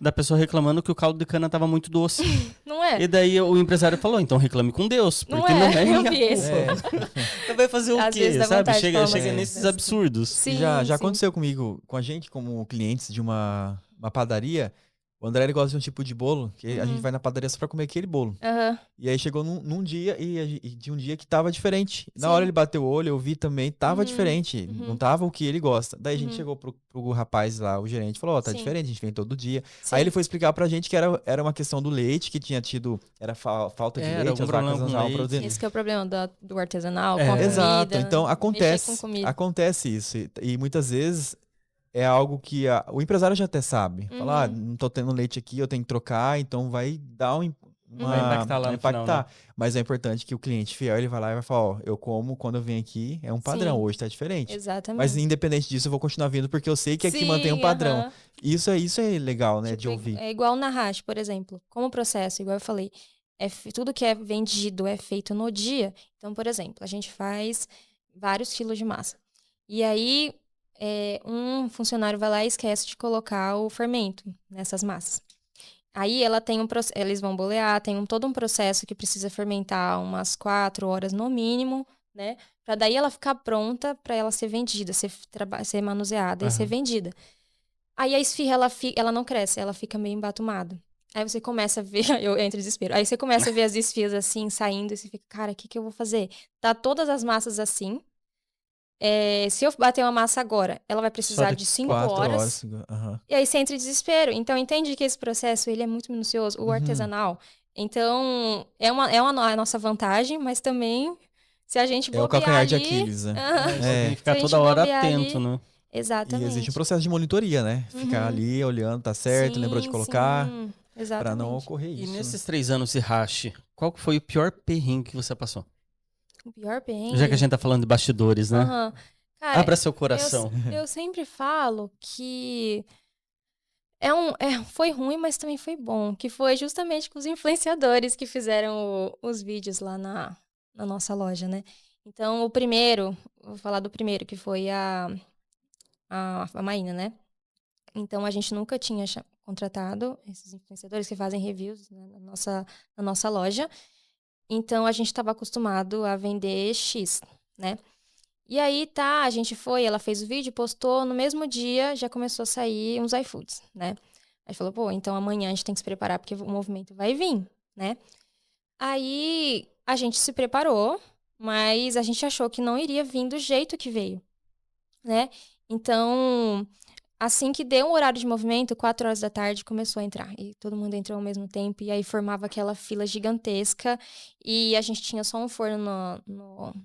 da pessoa reclamando que o caldo de cana tava muito doce. Não é? E daí o empresário falou, então reclame com Deus, Não porque é, não é eu minha vi esse. culpa. Vai fazer o Às quê, vezes dá sabe? vontade de Chega falar, mas nesses assim. absurdos. Sim, já sim. aconteceu comigo, com a gente, como clientes de uma padaria. O André ele gosta de um tipo de bolo, que a gente vai na padaria só pra comer aquele bolo. Aham. E aí chegou num dia, e de um dia que tava diferente. Na Sim. hora ele bateu o olho, eu vi também, tava diferente. Não tava o que ele gosta. Daí a gente chegou pro rapaz lá, o gerente, falou, ó, tá Sim. diferente, a gente vem todo dia. Sim. Aí ele foi explicar pra gente que era uma questão do leite, que tinha tido, era falta de Era leite, algum as vacas problema não com estavam leite. produzindo. Esse que é o problema do artesanal, com a comida. Exato, então mexer acontece, com comida. acontece isso. E muitas vezes é algo que o empresário já até sabe. Fala, não tô tendo leite aqui, eu tenho que trocar, então vai dar Vai impactar lá vai no final, né? Mas é importante que o cliente fiel, ele vai lá e vai falar, ó, eu como quando eu venho aqui, é um padrão, Sim. hoje tá diferente. Exatamente. Mas independente disso, eu vou continuar vindo porque eu sei que aqui mantém um padrão. aham. Isso é legal, né, Tipo, de ouvir. É igual na Hash, por exemplo. Como processo, igual eu falei, tudo que é vendido é feito no dia. Então, por exemplo, a gente faz vários quilos de massa. E aí, um funcionário vai lá e esquece de colocar o fermento nessas massas. Aí ela tem eles vão bolear, tem todo um processo que precisa fermentar umas 4 horas no mínimo, né? Pra daí ela ficar pronta pra ela ser vendida, ser manuseada e ser vendida. Aí a esfirra, ela não cresce, ela fica meio embatumada. Aí você começa a ver, eu entro em desespero. Aí você começa a ver as esfirras assim, saindo, e você fica, cara, o que eu vou fazer? Tá todas as massas assim. Se eu bater uma massa agora, ela vai precisar de 5 horas. Aham. E aí você entra em desespero. Então, entende que esse processo, ele é muito minucioso, o artesanal. Então, é a nossa vantagem, mas também, se a gente É bobear o calcanhar de ali... Aquiles, né? Tem que ficar Se a gente toda hora bobear atento, ali- né? Exatamente. E existe um processo de monitoria, né? Ficar ali olhando, tá certo, Sim, lembrou de colocar, sim, pra exatamente. não ocorrer E isso. nesses 3 anos de Hash, qual que foi o pior perrengue que você passou? O pior perrengue... Já que a gente tá falando de bastidores, né? Aham. Cara, Abra seu coração. eu sempre falo que foi ruim, mas também foi bom. Que foi justamente com os influenciadores que fizeram os vídeos lá na nossa loja, né? Então, vou falar do primeiro, que foi a Maína, né? Então, a gente nunca tinha contratado esses influenciadores que fazem reviews, né, na nossa loja. Então, a gente estava acostumado a vender X, né? E aí, a gente ela fez o vídeo, postou, no mesmo dia já começou a sair uns iFoods, né? Aí falou, pô, então amanhã a gente tem que se preparar porque o movimento vai vir, né? Aí, a gente se preparou, mas a gente achou que não iria vir do jeito que veio, né? Então, assim que deu um horário de movimento, 4 horas da tarde, começou a entrar. E todo mundo entrou ao mesmo tempo. E aí formava aquela fila gigantesca. E a gente tinha só um forno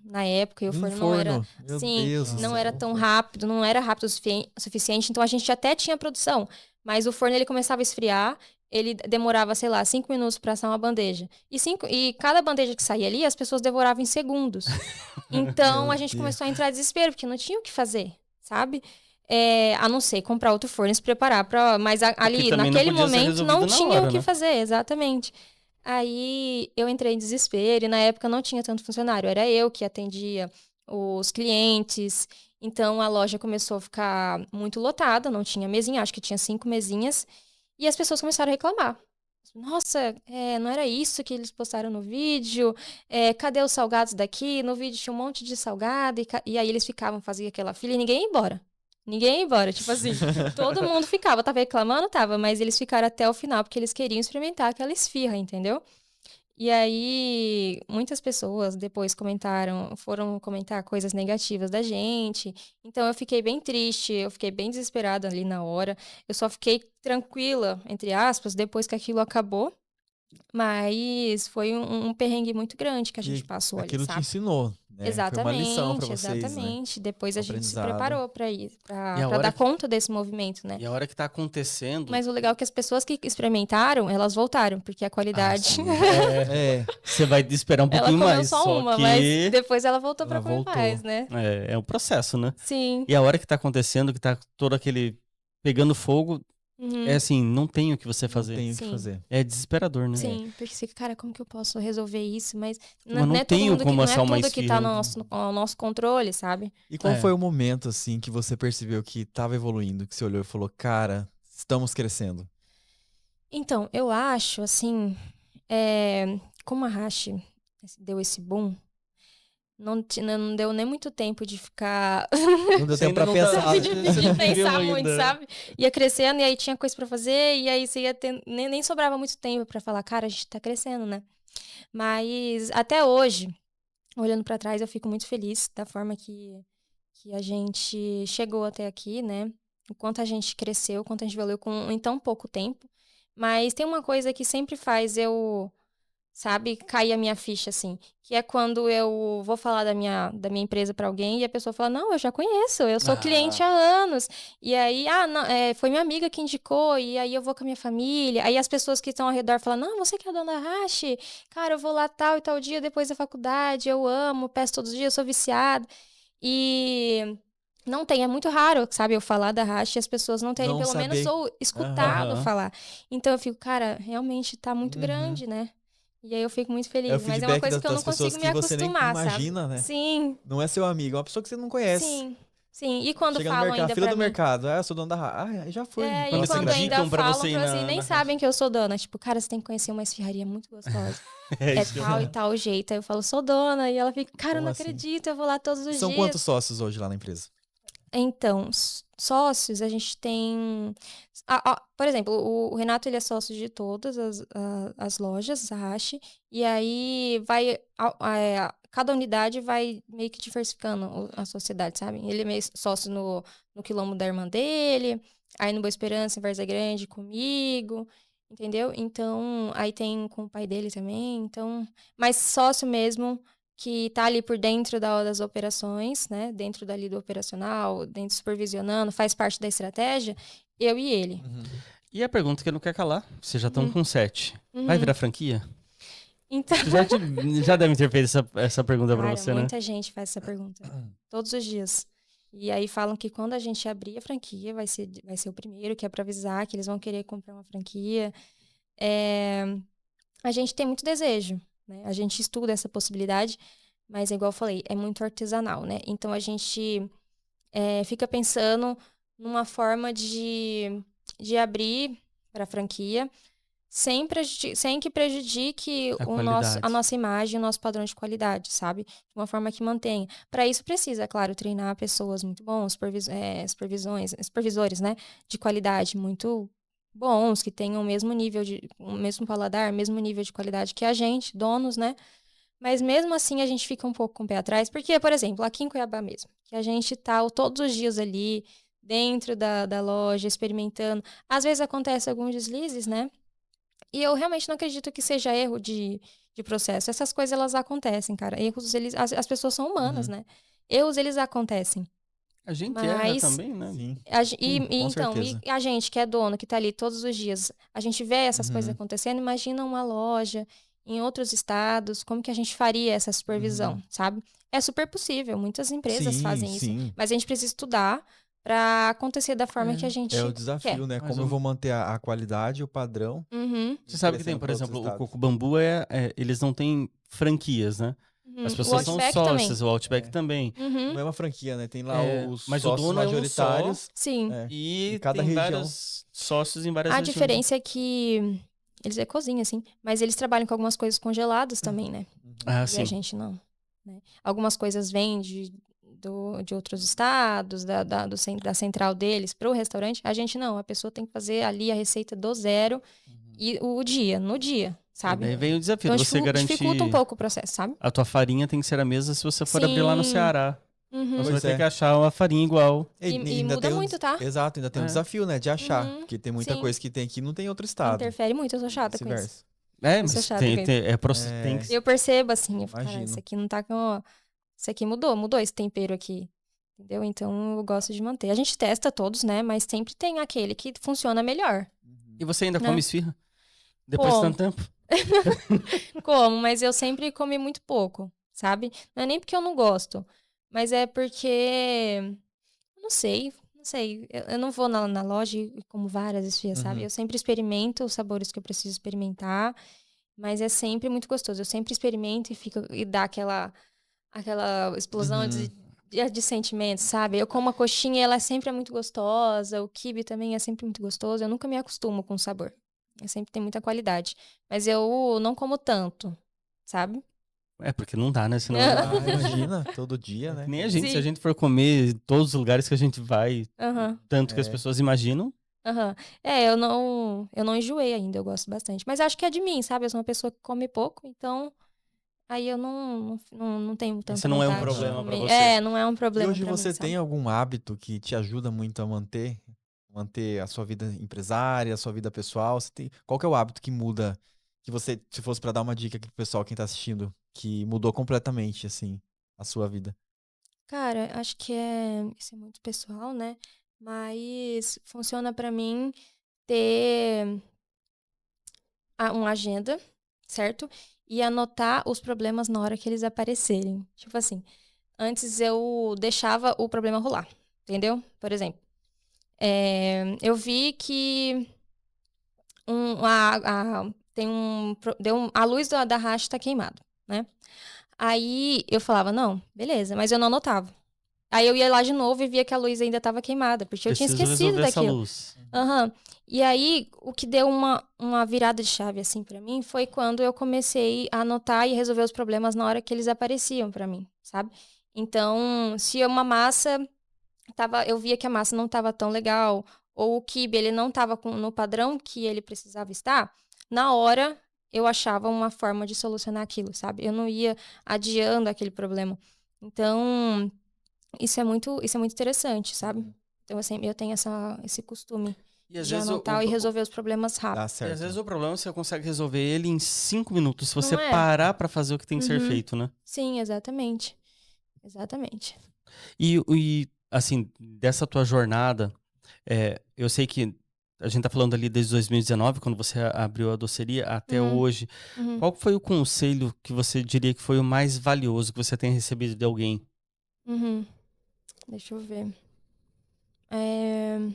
na época. E o forno não era... Meu Sim, Deus do não céu. era tão rápido. Não era rápido o suficiente. Então, a gente até tinha produção. Mas o forno, ele começava a esfriar. Ele demorava, sei lá, 5 minutos para assar uma bandeja. E cada bandeja que saía ali, as pessoas devoravam em segundos. Então, a gente começou a entrar em desespero. Porque não tinha o que fazer, sabe? A não ser comprar outro forno e se preparar para. Mas ali, também não naquele podia ser momento, resolvido não na tinha hora, o que né? fazer, exatamente. Aí eu entrei em desespero e na época não tinha tanto funcionário, era eu que atendia os clientes. Então a loja começou a ficar muito lotada, não tinha mesinha, acho que tinha 5 mesinhas. E as pessoas começaram a reclamar. Nossa, não era isso que eles postaram no vídeo? Cadê os salgados daqui? No vídeo tinha um monte de salgado. E aí eles ficavam, faziam aquela fila e ninguém ia embora. Ninguém ia embora, tipo assim, todo mundo ficava, tava reclamando, tava, mas eles ficaram até o final porque eles queriam experimentar aquela esfirra, entendeu? E aí, muitas pessoas depois foram comentar coisas negativas da gente. Então, eu fiquei bem triste, eu fiquei bem desesperada ali na hora. Eu só fiquei tranquila, entre aspas, depois que aquilo acabou. Mas foi um perrengue muito grande que a gente passou ali, Aquilo te sabe? ensinou, né? Foi uma lição pra vocês, né? Exatamente. Depois a gente se Aprendizado. preparou pra ir, E a pra hora dar que- conta desse movimento, né? E a hora que tá acontecendo. Mas o legal é que as pessoas que experimentaram, elas voltaram, porque a qualidade. sim. É, Você vai esperar um Ela pouquinho comeu mais. só uma, que... mas depois ela voltou Ela pra comer voltou. mais, né? É um processo, né? Sim. E a hora que tá acontecendo, que tá todo aquele pegando fogo, Uhum. é assim, não tem o que você não fazer. tem o que Sim. fazer. É desesperador, né? Sim, porque você fica, cara, como que eu posso resolver isso? Mas Mas não é todo tenho mundo como não assar é uma tudo que tá esfirra. ao nosso controle, sabe? E qual É. foi o momento, assim, que você percebeu que tava evoluindo, que você olhou e falou, cara, estamos crescendo? Então, eu acho, assim, como a Hashi deu esse boom, não deu nem muito tempo de ficar Não deu Você tempo ainda pra não tá- pensar. Você não viveu pensar ainda. muito, sabe? Ia crescendo e aí tinha coisa pra fazer e aí você ia ter, nem sobrava muito tempo pra falar, cara, a gente tá crescendo, né? Mas até hoje, olhando pra trás, eu fico muito feliz da forma que a gente chegou até aqui, né? O quanto a gente cresceu, o quanto a gente evoluiu em tão pouco tempo. Mas tem uma coisa que sempre faz eu, sabe, cair a minha ficha, assim. Que é quando eu vou falar da minha empresa pra alguém e a pessoa fala, não, eu já conheço, eu sou cliente há anos. E aí, não, foi minha amiga que indicou, e aí eu vou com a minha família. Aí as pessoas que estão ao redor falam, não, você que é a dona Hashi? Cara, eu vou lá tal e tal dia depois da faculdade, eu amo, peço todos os dias, eu sou viciada. E não tem, é muito raro, sabe, eu falar da Hashi e as pessoas não terem Não pelo saber. menos ou escutado Aham. falar. Então eu fico, cara, realmente tá muito Uhum. grande, né? E aí eu fico muito feliz. É o Mas é uma feedback coisa que eu não das pessoas consigo me que você nem acostumar, imagina, sabe? né? Sim, Não é seu amigo, é uma pessoa que você não conhece. sim, sim. E quando Chega no falam mercado, ainda fila pra do mim... mercado. Ah, eu sou dono da já foi. E Quando quando eles ainda indicam pra falam você ir pra assim, na nem sabem que eu sou dona. Tipo, cara, você tem que conhecer uma esfirraria muito gostosa. É É isso. tal e tal jeito. Aí eu falo, sou dona. E ela fica, cara, eu Como não assim? acredito, eu vou lá todos os São dias. quantos sócios hoje lá na empresa? Então, sócios, a gente tem... por exemplo, o Renato, ele é sócio de todas as lojas, a Hashi, e aí cada unidade vai meio que diversificando a sociedade, sabe? Ele é meio sócio no Quilombo da irmã dele, aí no Boa Esperança, em Várzea Grande, comigo, entendeu? Então, aí tem com o pai dele também, então... Mas sócio mesmo... que tá ali por dentro das operações, né? Dentro dali do operacional, dentro supervisionando, faz parte da estratégia, eu e ele. E a pergunta que eu não quero calar, vocês já estão com 7. Vai Uhum. virar franquia? Então, Já devem ter feito essa pergunta pra cara, você, né? muita gente faz essa pergunta. Todos os dias. E aí falam que quando a gente abrir a franquia, vai ser o primeiro, que é pra avisar que eles vão querer comprar uma franquia. A gente tem muito desejo, né? A gente estuda essa possibilidade, mas igual eu falei, é muito artesanal, né? Então a gente fica pensando numa forma de abrir para franquia sem que prejudique qualidade. a nossa imagem, o nosso padrão de qualidade, sabe? De uma forma que mantenha. Para isso precisa, claro, treinar pessoas muito bons, supervisores, né? De qualidade muito bons, que tenham o mesmo nível o mesmo paladar, o mesmo nível de qualidade que a gente, donos, né? Mas mesmo assim a gente fica um pouco com o pé atrás, porque, por exemplo, aqui em Cuiabá mesmo, que a gente tá todos os dias ali, dentro da loja, experimentando. Às vezes acontece alguns deslizes, né? E eu realmente não acredito que seja erro de processo. Essas coisas, elas acontecem, cara. Erros, as pessoas são humanas, né? Erros, eles acontecem. A gente erra Mas também, né? Sim. então, certeza. e a gente que é dono, que tá ali todos os dias, a gente vê essas coisas acontecendo, imagina uma loja em outros estados, como que a gente faria essa supervisão, sabe? É super possível, muitas empresas Sim, fazem isso, sim. mas a gente precisa estudar pra acontecer da forma que a gente É o quer. desafio, né? Mas Como eu vou manter a qualidade, o padrão. Uhum, Você sabe que tem, crescendo por pra outros exemplo, o estados. Coco Bambu eles não têm franquias, né? uhum. As O pessoas são Outback também. sócias, o Outback É. também. Uhum, Não é uma franquia, né? Tem lá os Mas o sócios dono é um só majoritários. sim. É. e E cada tem região. vários sócios em várias A regiões. diferença é que eles cozinham, assim, mas eles trabalham com algumas coisas congeladas também, né? Ah, E a sim. gente não. Né? Algumas coisas vêm de outros estados, da central deles para o restaurante. A gente não. A pessoa tem que fazer ali a receita do zero e no dia, E sabe? daí vem o desafio Então de você dificulta um garantir pouco o processo, sabe? a tua farinha tem que ser a mesma se você for abrir lá no Sim. Ceará. Uhum. Então você vai Pois ter é. que achar uma farinha igual. E muda muito, tá? Exato, ainda tem um É. desafio, né? De achar. Uhum. Porque tem muita Sim. coisa que tem aqui e não tem em outro estado. Interfere muito, eu sou chata com isso. Vice-versa. Eu sou Mas chata com isso. tem que Eu percebo assim, eu falo, cara, Imagino. isso aqui não tá com. Isso aqui mudou esse tempero aqui. Entendeu? Então eu gosto de manter. A gente testa todos, né? Mas sempre tem aquele que funciona melhor. E você ainda Né? come esfirra? Depois de Como? tanto tempo? Como? Mas eu sempre comi muito pouco, sabe? Não é nem porque eu não gosto, mas é porque. Não sei. Não sei. Eu não vou na loja e como várias esfirras, sabe? Uhum. Eu sempre experimento os sabores que eu preciso experimentar. Mas é sempre muito gostoso. Eu sempre experimento e dá aquela explosão de sentimentos, sabe? Eu como a coxinha, ela sempre é muito gostosa. O quibe também é sempre muito gostoso. Eu nunca me acostumo com o sabor. Eu sempre tem muita qualidade. Mas eu não como tanto, sabe? É, porque não dá, né? Senão Imagina, todo dia, é que né? nem a gente. Se a Sim. gente for comer em todos os lugares que a gente vai, Aham, tanto que as pessoas imaginam, aham. É, eu não enjoei ainda, eu gosto bastante. Mas acho que é de mim, sabe? Eu sou uma pessoa que come pouco, então aí eu não tenho tanta esse não é um vontade de problema pra comer. você. É, não é um E problema hoje pra mim, você sabe? tem algum hábito que te ajuda muito a manter a sua vida empresária, a sua vida pessoal? Qual que é o hábito que muda, que você, se fosse pra dar uma dica aqui pro pessoal, quem tá assistindo, que mudou completamente, assim, a sua vida? Cara, acho que isso é muito pessoal, né? Mas funciona pra mim ter uma agenda, certo? E anotar os problemas na hora que eles aparecerem. Tipo assim, antes eu deixava o problema rolar, entendeu? Por exemplo, eu vi que a luz da racha tá queimada, né? Aí eu falava, não, beleza, mas eu não anotava. Aí eu ia lá de novo e via que a luz ainda estava queimada, porque eu tinha Preciso esquecido resolver essa daquilo. luz. Aham. E aí, o que deu uma virada de chave, assim, pra mim, foi quando eu comecei a anotar e resolver os problemas na hora que eles apareciam pra mim, sabe? Então, se uma massa eu via que a massa não estava tão legal, ou o quibe, ele não estava no padrão que ele precisava estar, na hora eu achava uma forma de solucionar aquilo, sabe? Eu não ia adiando aquele problema. Então, isso é muito interessante, sabe? Então, assim, eu tenho esse costume E às de vezes anotar e resolver os problemas Dá rápido. E às certo. vezes o problema você consegue resolver ele em 5 minutos, se você Não é? parar pra fazer o que tem que ser Uhum. feito, né? Sim, exatamente. Exatamente. E assim, dessa tua jornada, eu sei que a gente tá falando ali desde 2019, quando você abriu a doceria, até Uhum. hoje. Uhum. Qual foi o conselho que você diria que foi o mais valioso que você tenha recebido de alguém? Uhum. Deixa eu ver.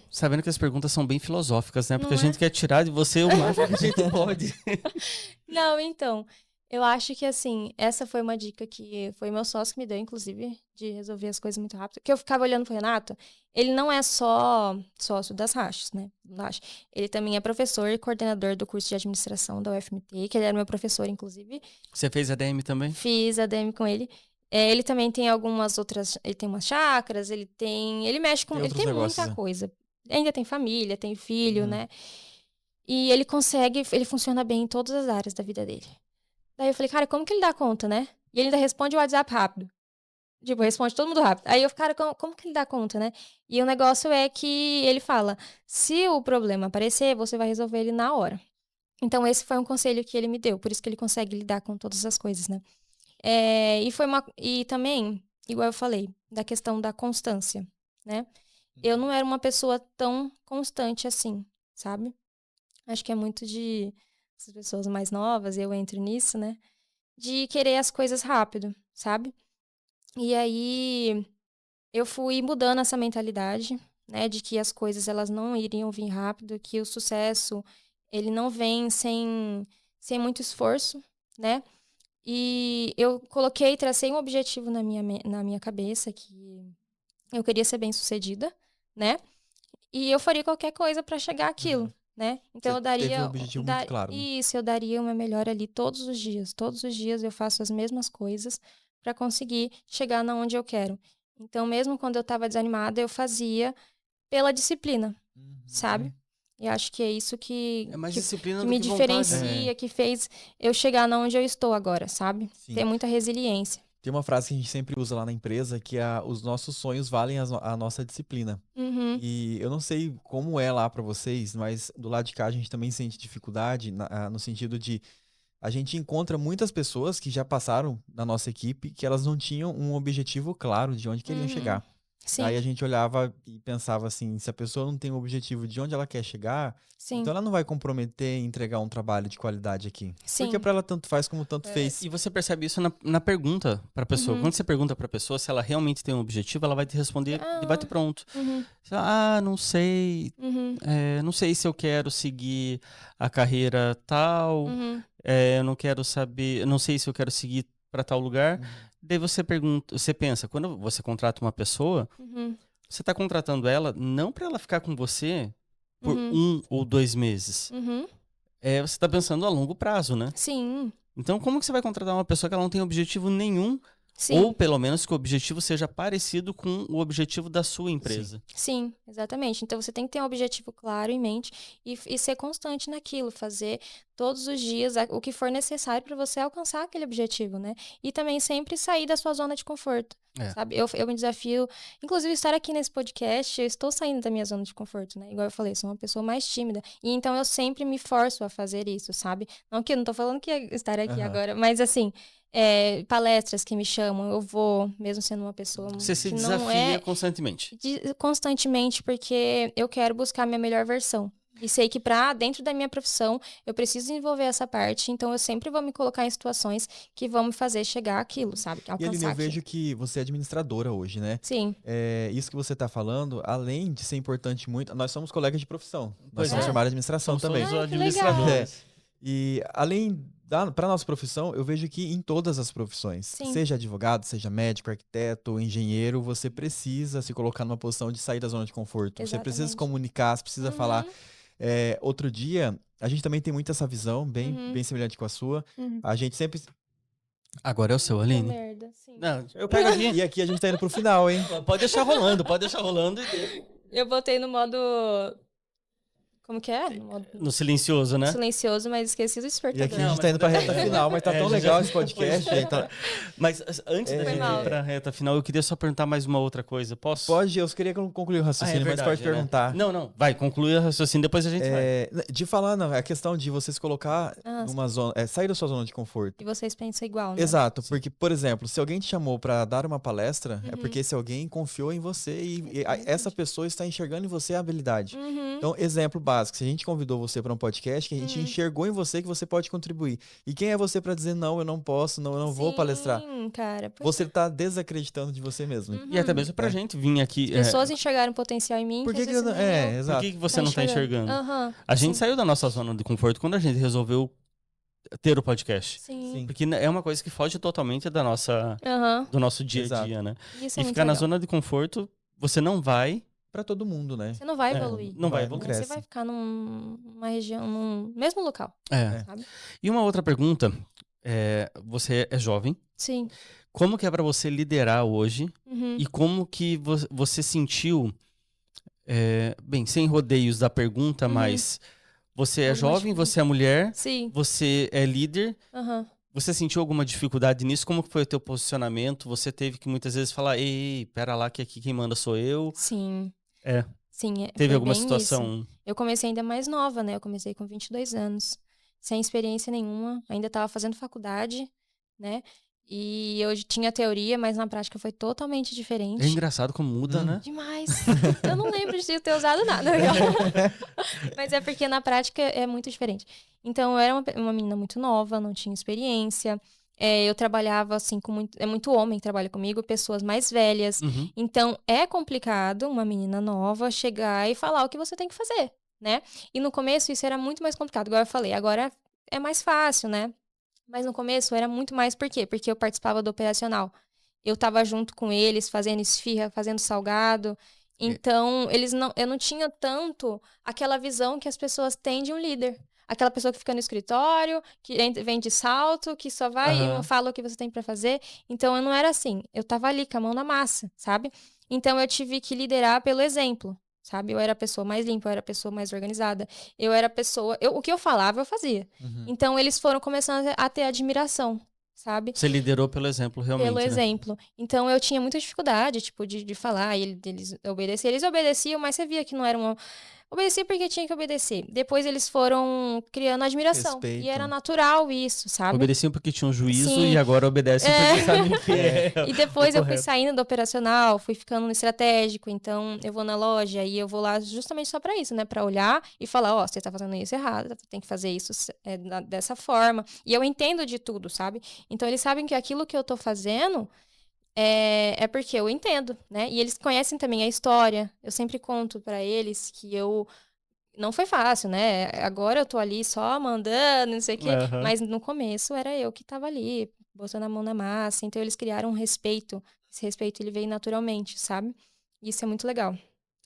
Sabendo que as perguntas são bem filosóficas, né? Porque Não a gente é? quer tirar de você o máximo que a gente pode. Não, então, eu acho que assim, essa foi uma dica que foi meu sócio que me deu, inclusive, de resolver as coisas muito rápido. Que eu ficava olhando pro Renato, ele não é só sócio das Rachas, né? Da Racha. Ele também é professor e coordenador do curso de administração da UFMT, que ele era meu professor, inclusive. Você fez ADM também? Fiz ADM com ele. Ele também tem algumas outras. Ele tem umas chácaras, ele mexe com. Tem Ele outros tem negócios, muita né? coisa. Ainda tem família, tem filho, Uhum. né? E ele funciona bem em todas as áreas da vida dele. Daí eu falei, cara, como que ele dá conta, né? E ele ainda responde o WhatsApp rápido. Tipo, responde todo mundo rápido. Aí eu, cara, como que ele dá conta, né? E o negócio é que ele fala, se o problema aparecer, você vai resolver ele na hora. Então esse foi um conselho que ele me deu, por isso que ele consegue lidar com todas as coisas, né? E também, igual eu falei, da questão da constância, né? Eu não era uma pessoa tão constante assim, sabe? Acho que é muito de essas pessoas mais novas, eu entro nisso, né? De querer as coisas rápido, sabe? E aí eu fui mudando essa mentalidade, né? De que as coisas, elas não iriam vir rápido, que o sucesso, ele não vem sem muito esforço, né? E eu tracei um objetivo na minha cabeça, que eu queria ser bem-sucedida, né? E eu faria qualquer coisa para chegar àquilo, né? Então eu daria... Teve um objetivo muito claro, né? Isso, eu daria o meu melhor ali todos os dias. Todos os dias eu faço as mesmas coisas para conseguir chegar na onde eu quero. Então, mesmo quando eu estava desanimada, eu fazia pela disciplina, sabe? E acho que é isso que mais disciplina que do me que vontade, diferencia, que fez eu chegar na onde eu estou agora, sabe? Sim. Ter muita resiliência. Tem uma frase que a gente sempre usa lá na empresa, que é os nossos sonhos valem a nossa disciplina. E eu não sei como é lá pra vocês, mas do lado de cá a gente também sente dificuldade no sentido de a gente encontra muitas pessoas que já passaram na nossa equipe que elas não tinham um objetivo claro de onde queriam chegar. Sim. Aí a gente olhava e pensava assim, se a pessoa não tem um objetivo de onde ela quer chegar, Sim. então ela não vai comprometer em entregar um trabalho de qualidade aqui. Sim. Porque pra ela tanto faz como tanto fez. E você percebe isso na pergunta pra pessoa. Quando você pergunta pra pessoa se ela realmente tem um objetivo, ela vai te responder e vai te pronto. Não sei. Não sei se eu quero seguir a carreira tal. Eu não quero saber. Não sei se eu quero seguir pra tal lugar. Daí você pensa, quando você contrata uma pessoa, você tá contratando ela não pra ela ficar com você por 1 ou 2 meses. Você tá pensando a longo prazo, né? Sim. Então, como que você vai contratar uma pessoa que ela não tem objetivo nenhum? Sim. Ou, pelo menos, que o objetivo seja parecido com o objetivo da sua empresa? Sim, exatamente. Então, você tem que ter um objetivo claro em mente e ser constante naquilo. Fazer todos os dias o que for necessário para você alcançar aquele objetivo, né? E também sempre sair da sua zona de conforto, sabe? Eu me desafio... Inclusive, estar aqui nesse podcast, eu estou saindo da minha zona de conforto, né? Igual eu falei, sou uma pessoa mais tímida. E então, eu sempre me forço a fazer isso, sabe? Não que eu não tô falando que é estar aqui agora, mas assim... palestras que me chamam, eu vou, mesmo sendo uma pessoa Você se que desafia não constantemente. constantemente, porque eu quero buscar a minha melhor versão. E sei que dentro da minha profissão, eu preciso desenvolver essa parte, então eu sempre vou me colocar em situações que vão me fazer chegar àquilo, sabe? E Aline, eu vejo que você é administradora hoje, né? Sim. Isso que você está falando, além de ser importante muito, nós somos colegas de profissão. Nós Pois somos formados em administração também. Somos que legal. administradores. E além para nossa profissão, eu vejo que em todas as profissões, Sim. seja advogado, seja médico, arquiteto, engenheiro, você precisa se colocar numa posição de sair da zona de conforto. Você precisa se comunicar, você precisa falar. Outro dia, a gente também tem muito essa visão, bem semelhante com a sua. A gente sempre... Agora é o seu, Aline. Merda, sim. Não, eu pego aqui. E aqui a gente tá indo pro final, hein? Pode deixar rolando, pode deixar rolando. Eu botei no modo... Como que é? No modo No silencioso, né? silencioso, mas esqueci do E despertador. aqui a gente tá indo pra reta final, mas tá tão legal esse podcast. Mas antes da gente ir pra reta final, eu queria só perguntar mais uma outra coisa. Posso? Pode, eu queria concluir o raciocínio, mas pode perguntar. Não. Vai, conclui o raciocínio, depois a gente vai. De falar, não, é a questão de você se colocar numa zona, sair da sua zona de conforto. E vocês pensam igual, né? Exato, porque, por exemplo, se alguém te chamou para dar uma palestra, é porque esse alguém confiou em você e essa pessoa está enxergando em você a habilidade. Então, exemplo básico, se a gente convidou você para um podcast, que a gente enxergou em você que você pode contribuir. E quem é você para dizer, não, eu não posso, não, eu não vou palestrar? Cara. Você está desacreditando de você mesmo. E até mesmo pra gente vir aqui... Pessoas enxergaram potencial em mim. Por que às vezes exato. Por que você não tá enxergando? A gente saiu da nossa zona de conforto quando a gente resolveu ter o podcast. Sim. Porque é uma coisa que foge totalmente da nossa, do nosso dia a dia, né? Isso e ficar na zona de conforto, você não vai... Para todo mundo, né? Você não vai evoluir. Não vai evoluir. Você vai ficar numa região, num mesmo local. Sabe? E uma outra pergunta, você é jovem. Sim. Como que é para você liderar hoje? E como que você sentiu, bem, sem rodeios da pergunta, mas você é jovem, você é mulher, Sim. você é líder, você sentiu alguma dificuldade nisso? Como foi o teu posicionamento? Você teve que muitas vezes falar, ei, pera lá que aqui quem manda sou eu? Sim. Sim, teve alguma situação? Isso. Eu comecei ainda mais nova, né? Eu comecei com 22 anos, sem experiência nenhuma, ainda estava fazendo faculdade, né? E eu tinha teoria, mas na prática foi totalmente diferente. É engraçado como muda, né? Demais. Eu não lembro de ter usado nada. Mas é porque na prática é muito diferente. Então, eu era uma menina muito nova, não tinha experiência. Eu trabalhava, assim, com muito homem que trabalha comigo, pessoas mais velhas. Uhum. Então, é complicado uma menina nova chegar e falar o que você tem que fazer, né? E no começo isso era muito mais complicado, igual eu falei. Agora é mais fácil, né? Mas no começo era muito mais, por quê? Porque eu participava do operacional. Eu tava junto com eles, fazendo esfirra, fazendo salgado. Então, eu não tinha tanto aquela visão que as pessoas têm de um líder. Aquela pessoa que fica no escritório, que vem de salto, que só vai e fala o que você tem pra fazer. Então, eu não era assim. Eu tava ali com a mão na massa, sabe? Então, eu tive que liderar pelo exemplo, sabe? Eu era a pessoa mais limpa, eu era a pessoa mais organizada. Eu era a pessoa... o que eu falava, eu fazia. Então, eles foram começando a ter admiração, sabe? Você liderou pelo exemplo, realmente, Pelo né? exemplo. Então, eu tinha muita dificuldade, tipo, de falar, e eles obedeciam. Eles obedeciam, mas você via que não era uma... Obedecia porque tinha que obedecer. Depois, eles foram criando admiração. Respeito. E era natural isso, sabe? Obedeciam porque tinham juízo Sim. e agora obedecem porque sabem que é. E depois eu fui correto. saindo do operacional, fui ficando no estratégico, então eu vou na loja e eu vou lá justamente só pra isso, né? Pra olhar e falar, ó, você tá fazendo isso errado, tem que fazer isso dessa forma. E eu entendo de tudo, sabe? Então eles sabem que aquilo que eu tô fazendo é porque eu entendo, né? E eles conhecem também a história. Eu sempre conto pra eles que não foi fácil, né? Agora eu tô ali só mandando, não sei o quê. Aham. Mas no começo era eu que tava ali, botando a mão na massa. Então eles criaram um respeito. Esse respeito, ele veio naturalmente, sabe? E isso é muito legal.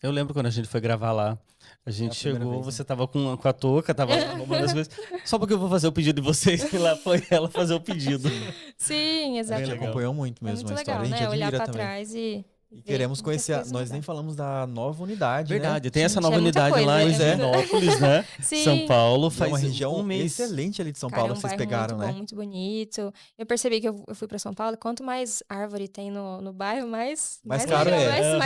Eu lembro quando a gente foi gravar lá. A gente a primeira chegou, vez, né? você tava com a touca, tava arrumando as coisas. Só porque eu vou fazer o pedido de vocês, e lá foi ela fazer o pedido. Sim, A exatamente. gente acompanhou muito É mesmo muito a história. legal, A gente né? Olhar admira pra também. trás e E ver queremos muita conhecer. coisa Nós nem mudar. falamos da nova unidade, Verdade, né? tem essa Gente, nova é muita unidade coisa, lá em Pois é. Divinópolis, né? Sim. São Paulo, E é faz uma região um mês. excelente ali de São Cara, Paulo é um que vocês bairro pegaram, muito né? bom, muito bonito. Eu percebi que eu fui pra São Paulo, quanto mais árvore tem no bairro, mais caro legal, é.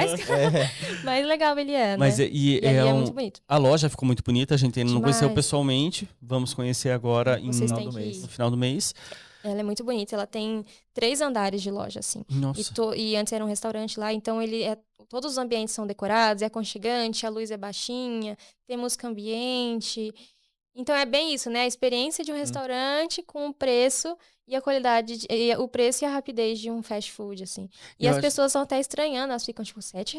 mais legal ele é, Mas né? e E ali é muito bonito. a loja ficou muito bonita, a gente ainda não conheceu Demais. pessoalmente. Vamos conhecer agora Vocês final têm do que mês. no ir. final do mês. Ela é muito bonita, ela tem 3 andares de loja, assim. Nossa. E antes era um restaurante lá, então todos os ambientes são decorados, é aconchegante, a luz é baixinha, tem música ambiente. Então é bem isso, né? A experiência de um restaurante com o preço e a qualidade, o preço e a rapidez de um fast food, assim. E Eu as acho- pessoas estão até estranhando, elas ficam tipo, R$7?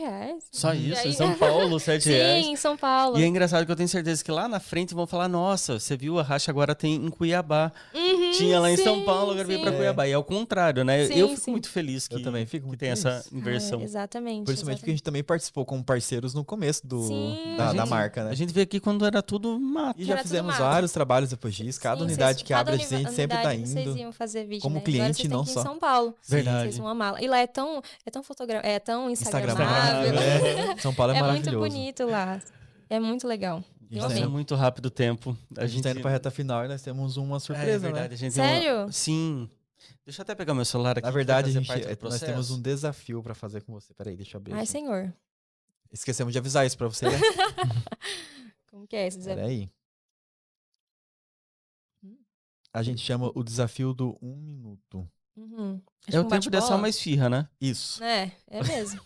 Só E isso, aí- em São Paulo, R$7. Sim, em São Paulo. E é engraçado que eu tenho certeza que lá na frente vão falar: nossa, você viu, a Racha agora tem em Cuiabá. Uhum, Tinha lá em São sim, Paulo, agora veio pra sim. Cuiabá. E é o contrário, né? Sim, Eu fico sim. muito feliz que, Eu também fico que muito tem feliz. essa inversão. Exatamente. Principalmente porque a gente também participou como parceiros no começo Sim. da marca, né? A gente veio aqui quando era tudo mato. E já Era tudo fizemos mato. vários trabalhos depois disso. Cada Sim, unidade que cada abre, a gente sempre tá unidade Vocês indo. iam fazer vídeo, como né? Agora cliente, vocês têm não que ir só. em São Paulo. Verdade. Vocês vão amar. E lá é tão é tão Instagramável. instagramável. São Paulo é É muito maravilhoso. bonito lá. É muito legal. Eu Nossa, amei. é muito rápido o tempo. A gente tá indo pra reta final e nós temos uma surpresa, é verdade, né? a gente Sério? Sim. Deixa eu até pegar meu celular aqui. Na que verdade, vai fazer parte do nós processo. temos um desafio pra fazer com você. Peraí, deixa eu abrir Ai, aqui. senhor. Esquecemos de avisar isso pra você, né? Como que é esse desafio? Peraí. A gente chama o desafio do 1 minuto. Uhum. É o um tempo de assar bate-bola? uma esfirra, né? Isso. É mesmo.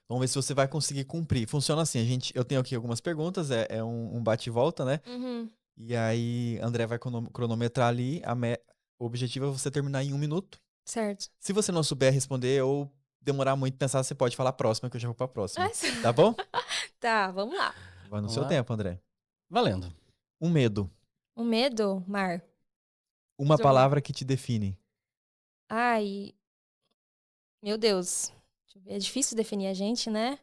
Vamos ver se você vai conseguir cumprir. Funciona assim, eu tenho aqui algumas perguntas, é um bate e volta, né? Uhum. E aí, André vai cronometrar ali, o objetivo é você terminar em 1 minuto. Certo. Se você não souber responder ou demorar muito pensar, você pode falar a próxima, que eu já vou pra próxima. Ai, Tá bom? tá, vamos lá. Vai no Vamos seu lá. tempo, André. Valendo. Um medo. O medo, Mar. Uma Zoom. palavra que te define. Ai, meu Deus. Deixa eu ver, é difícil definir a gente, né?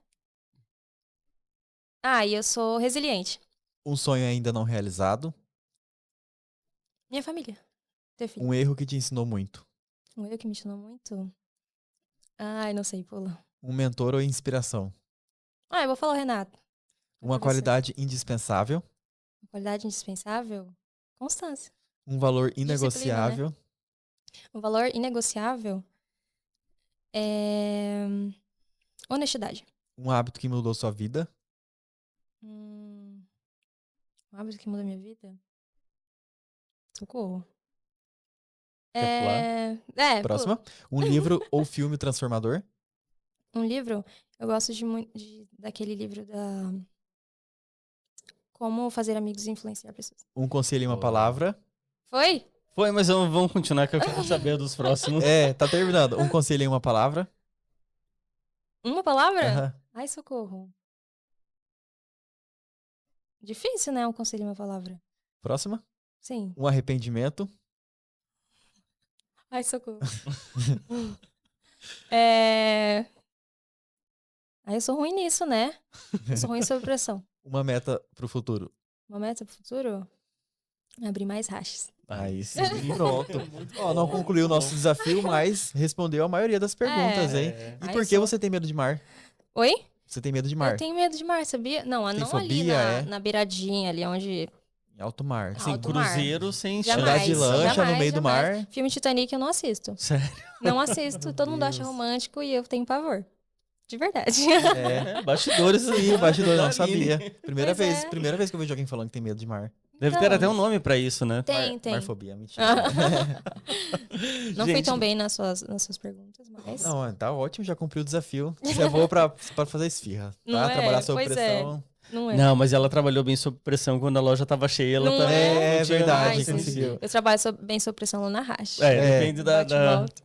E eu sou resiliente. Um sonho ainda não realizado. Minha família. Define. Um erro que te ensinou muito. Um erro que me ensinou muito. Ai, não sei, pula. Um mentor ou inspiração. Eu vou falar o Renato. Uma Você. qualidade indispensável. Uma qualidade indispensável? Constância. Um valor inegociável. Um valor inegociável é honestidade. Um hábito que mudou sua vida. Um hábito que mudou minha vida? Socorro. Quer Próxima. Um livro ou filme transformador. Um livro? Eu gosto daquele livro da Como Fazer Amigos e Influenciar Pessoas. Um conselho e uma palavra. Foi? Foi, mas vamos continuar que eu quero saber dos próximos. Tá terminando. Um conselho em uma palavra. Uma palavra? Aham. Ai, socorro. Difícil, né? Um conselho em uma palavra. Próxima. Sim. Um arrependimento. Ai, socorro. Eu sou ruim nisso, né? Eu sou ruim sob pressão. Uma meta pro futuro. Uma meta pro futuro? Abrir mais rachas. Aí sim, pronto. Ó, não concluiu o nosso desafio, mas respondeu a maioria das perguntas, hein? E Ai, por que você tem medo de mar? Oi? Você tem medo de mar? Eu tenho medo de mar, sabia? Não, Tem não fobia, ali na beiradinha, ali onde... Em alto mar. Sim, Alto mar. cruzeiro sem Jamais, Andar de lancha no meio do jamais. mar. Filme Titanic eu não assisto. Sério? Não assisto. Todo mundo acha romântico e eu tenho pavor. De verdade. Bastidores Sim, bastidor, não da Aline. sabia. Primeira Pois vez, é. primeira vez que eu vejo alguém falando que tem medo de mar. Deve ter até um nome pra isso, né? Tem. Marfobia, mentira. Não fui Gente, tão bem nas suas perguntas, mas... Não, tá ótimo, já cumpriu o desafio. Você é boa pra fazer esfirra, tá? Não é? Trabalhar sob Pois pressão. Não é. Não, mas ela trabalhou bem sob pressão quando a loja tava cheia. Ela Não também é? não tinha verdade, mais sim, conseguiu. sim. Eu trabalho bem sob pressão lá na Racha. Depende Bate e volta.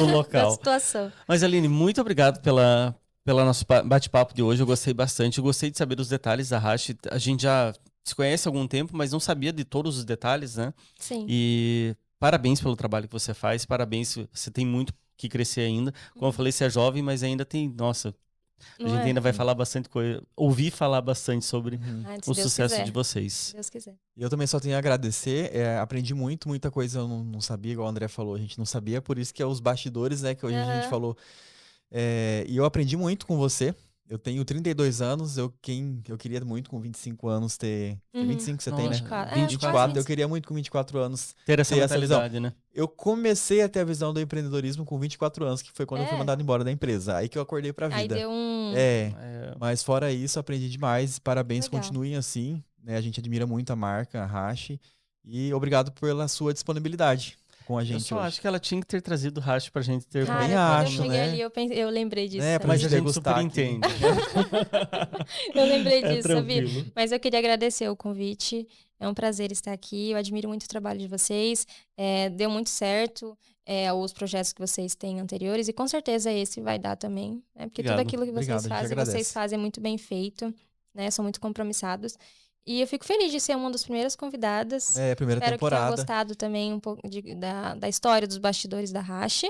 do Da local. situação. Mas, Aline, muito obrigado pela nosso bate-papo de hoje. Eu gostei bastante. Eu gostei de saber dos detalhes da Hash. A gente já se conhece há algum tempo, mas não sabia de todos os detalhes, né? Sim. E parabéns pelo trabalho que você faz. Parabéns, você tem muito que crescer ainda. Como eu falei, você é jovem, mas ainda tem... Nossa, a Não gente é? ainda vai falar bastante coisa. Ouvir falar bastante sobre Ai, se o Deus sucesso quiser. de vocês. Se Deus quiser. E eu também só tenho a agradecer. Aprendi muita coisa eu não sabia, igual o André falou, a gente não sabia, por isso que é os bastidores, né, que hoje a gente falou. E eu aprendi muito com você. Eu tenho 32 anos, eu queria muito com 25 anos ter... 25 você tem, né? 24. 24, eu queria muito com 24 anos Ter essa ter essa visão. mentalidade, né? Eu comecei a ter a visão do empreendedorismo com 24 anos, que foi quando eu fui mandado embora da empresa. Aí que eu acordei pra vida. Aí deu um... Mas fora isso, aprendi demais. Parabéns, Legal. continuem assim. Né? A gente admira muito a marca, a Hash. E obrigado pela sua disponibilidade com a Eu gente só hoje. acho que ela tinha que ter trazido o Hash pra gente ter... Cara, também quando acho, eu cheguei né? ali, eu lembrei disso. Né, sabia? Mas a gente degustar super aqui. entende. Eu lembrei É disso, sabia? tranquilo. Mas eu queria agradecer o convite. É um prazer estar aqui. Eu admiro muito o trabalho de vocês. Deu muito certo os projetos que vocês têm anteriores. E com certeza esse vai dar também. Né? Porque Obrigado. tudo aquilo que Obrigado, vocês a gente fazem, agradece. vocês fazem muito bem feito. Né? São muito compromissados. E eu fico feliz de ser uma das primeiras convidadas. Primeira Espero que tenham temporada. gostado também um pouco da história dos bastidores da Hash.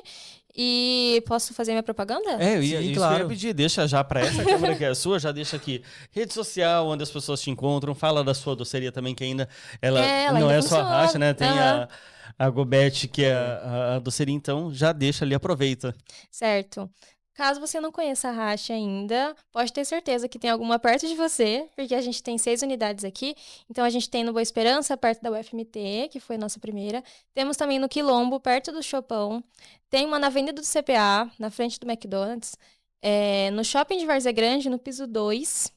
E posso fazer minha propaganda? Sim, Sim, isso que eu claro. ia pedir. Deixa já pra essa câmera que é a sua, já deixa aqui. Rede social, onde as pessoas te encontram. Fala da sua doceria também, que ainda ela ela não ainda é só a funciona. Racha, né? Tem Aham. a Gobet, que é a doceria. Então, já deixa ali, aproveita. Certo. Caso você não conheça a Hash ainda, pode ter certeza que tem alguma perto de você, porque a gente tem 6 unidades aqui. Então, a gente tem no Boa Esperança, perto da UFMT, que foi a nossa primeira. Temos também no Quilombo, perto do Chopão. Tem uma na Avenida do CPA, na frente do McDonald's. No Shopping de Várzea Grande, no piso 2.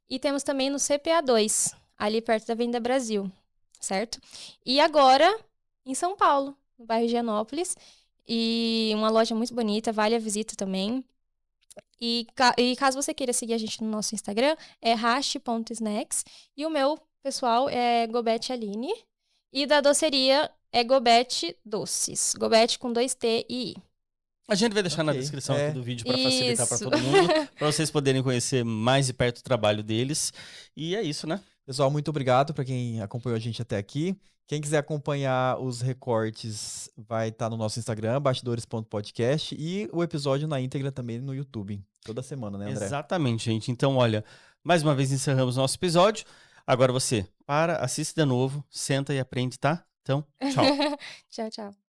E temos também no CPA 2, ali perto da Avenida Brasil, certo? E agora, em São Paulo, no bairro Higienópolis. E uma loja muito bonita, vale a visita também. E caso você queira seguir a gente no nosso Instagram, é hash.snacks. E o meu pessoal é Gobet Aline. E da doceria é Gobet Doces. Gobet com 2T e I. A gente vai deixar na Ok, descrição aqui do vídeo para facilitar para Isso. todo mundo, para vocês poderem conhecer mais de perto o trabalho deles. E é isso, né? Pessoal, muito obrigado para quem acompanhou a gente até aqui. Quem quiser acompanhar os recortes vai estar no nosso Instagram, bastidores.podcast, e o episódio na íntegra também no YouTube. Toda semana, né, André? Exatamente, gente. Então, olha, mais uma vez encerramos nosso episódio. Agora você assiste de novo, senta e aprende, tá? Então, tchau. Tchau, tchau.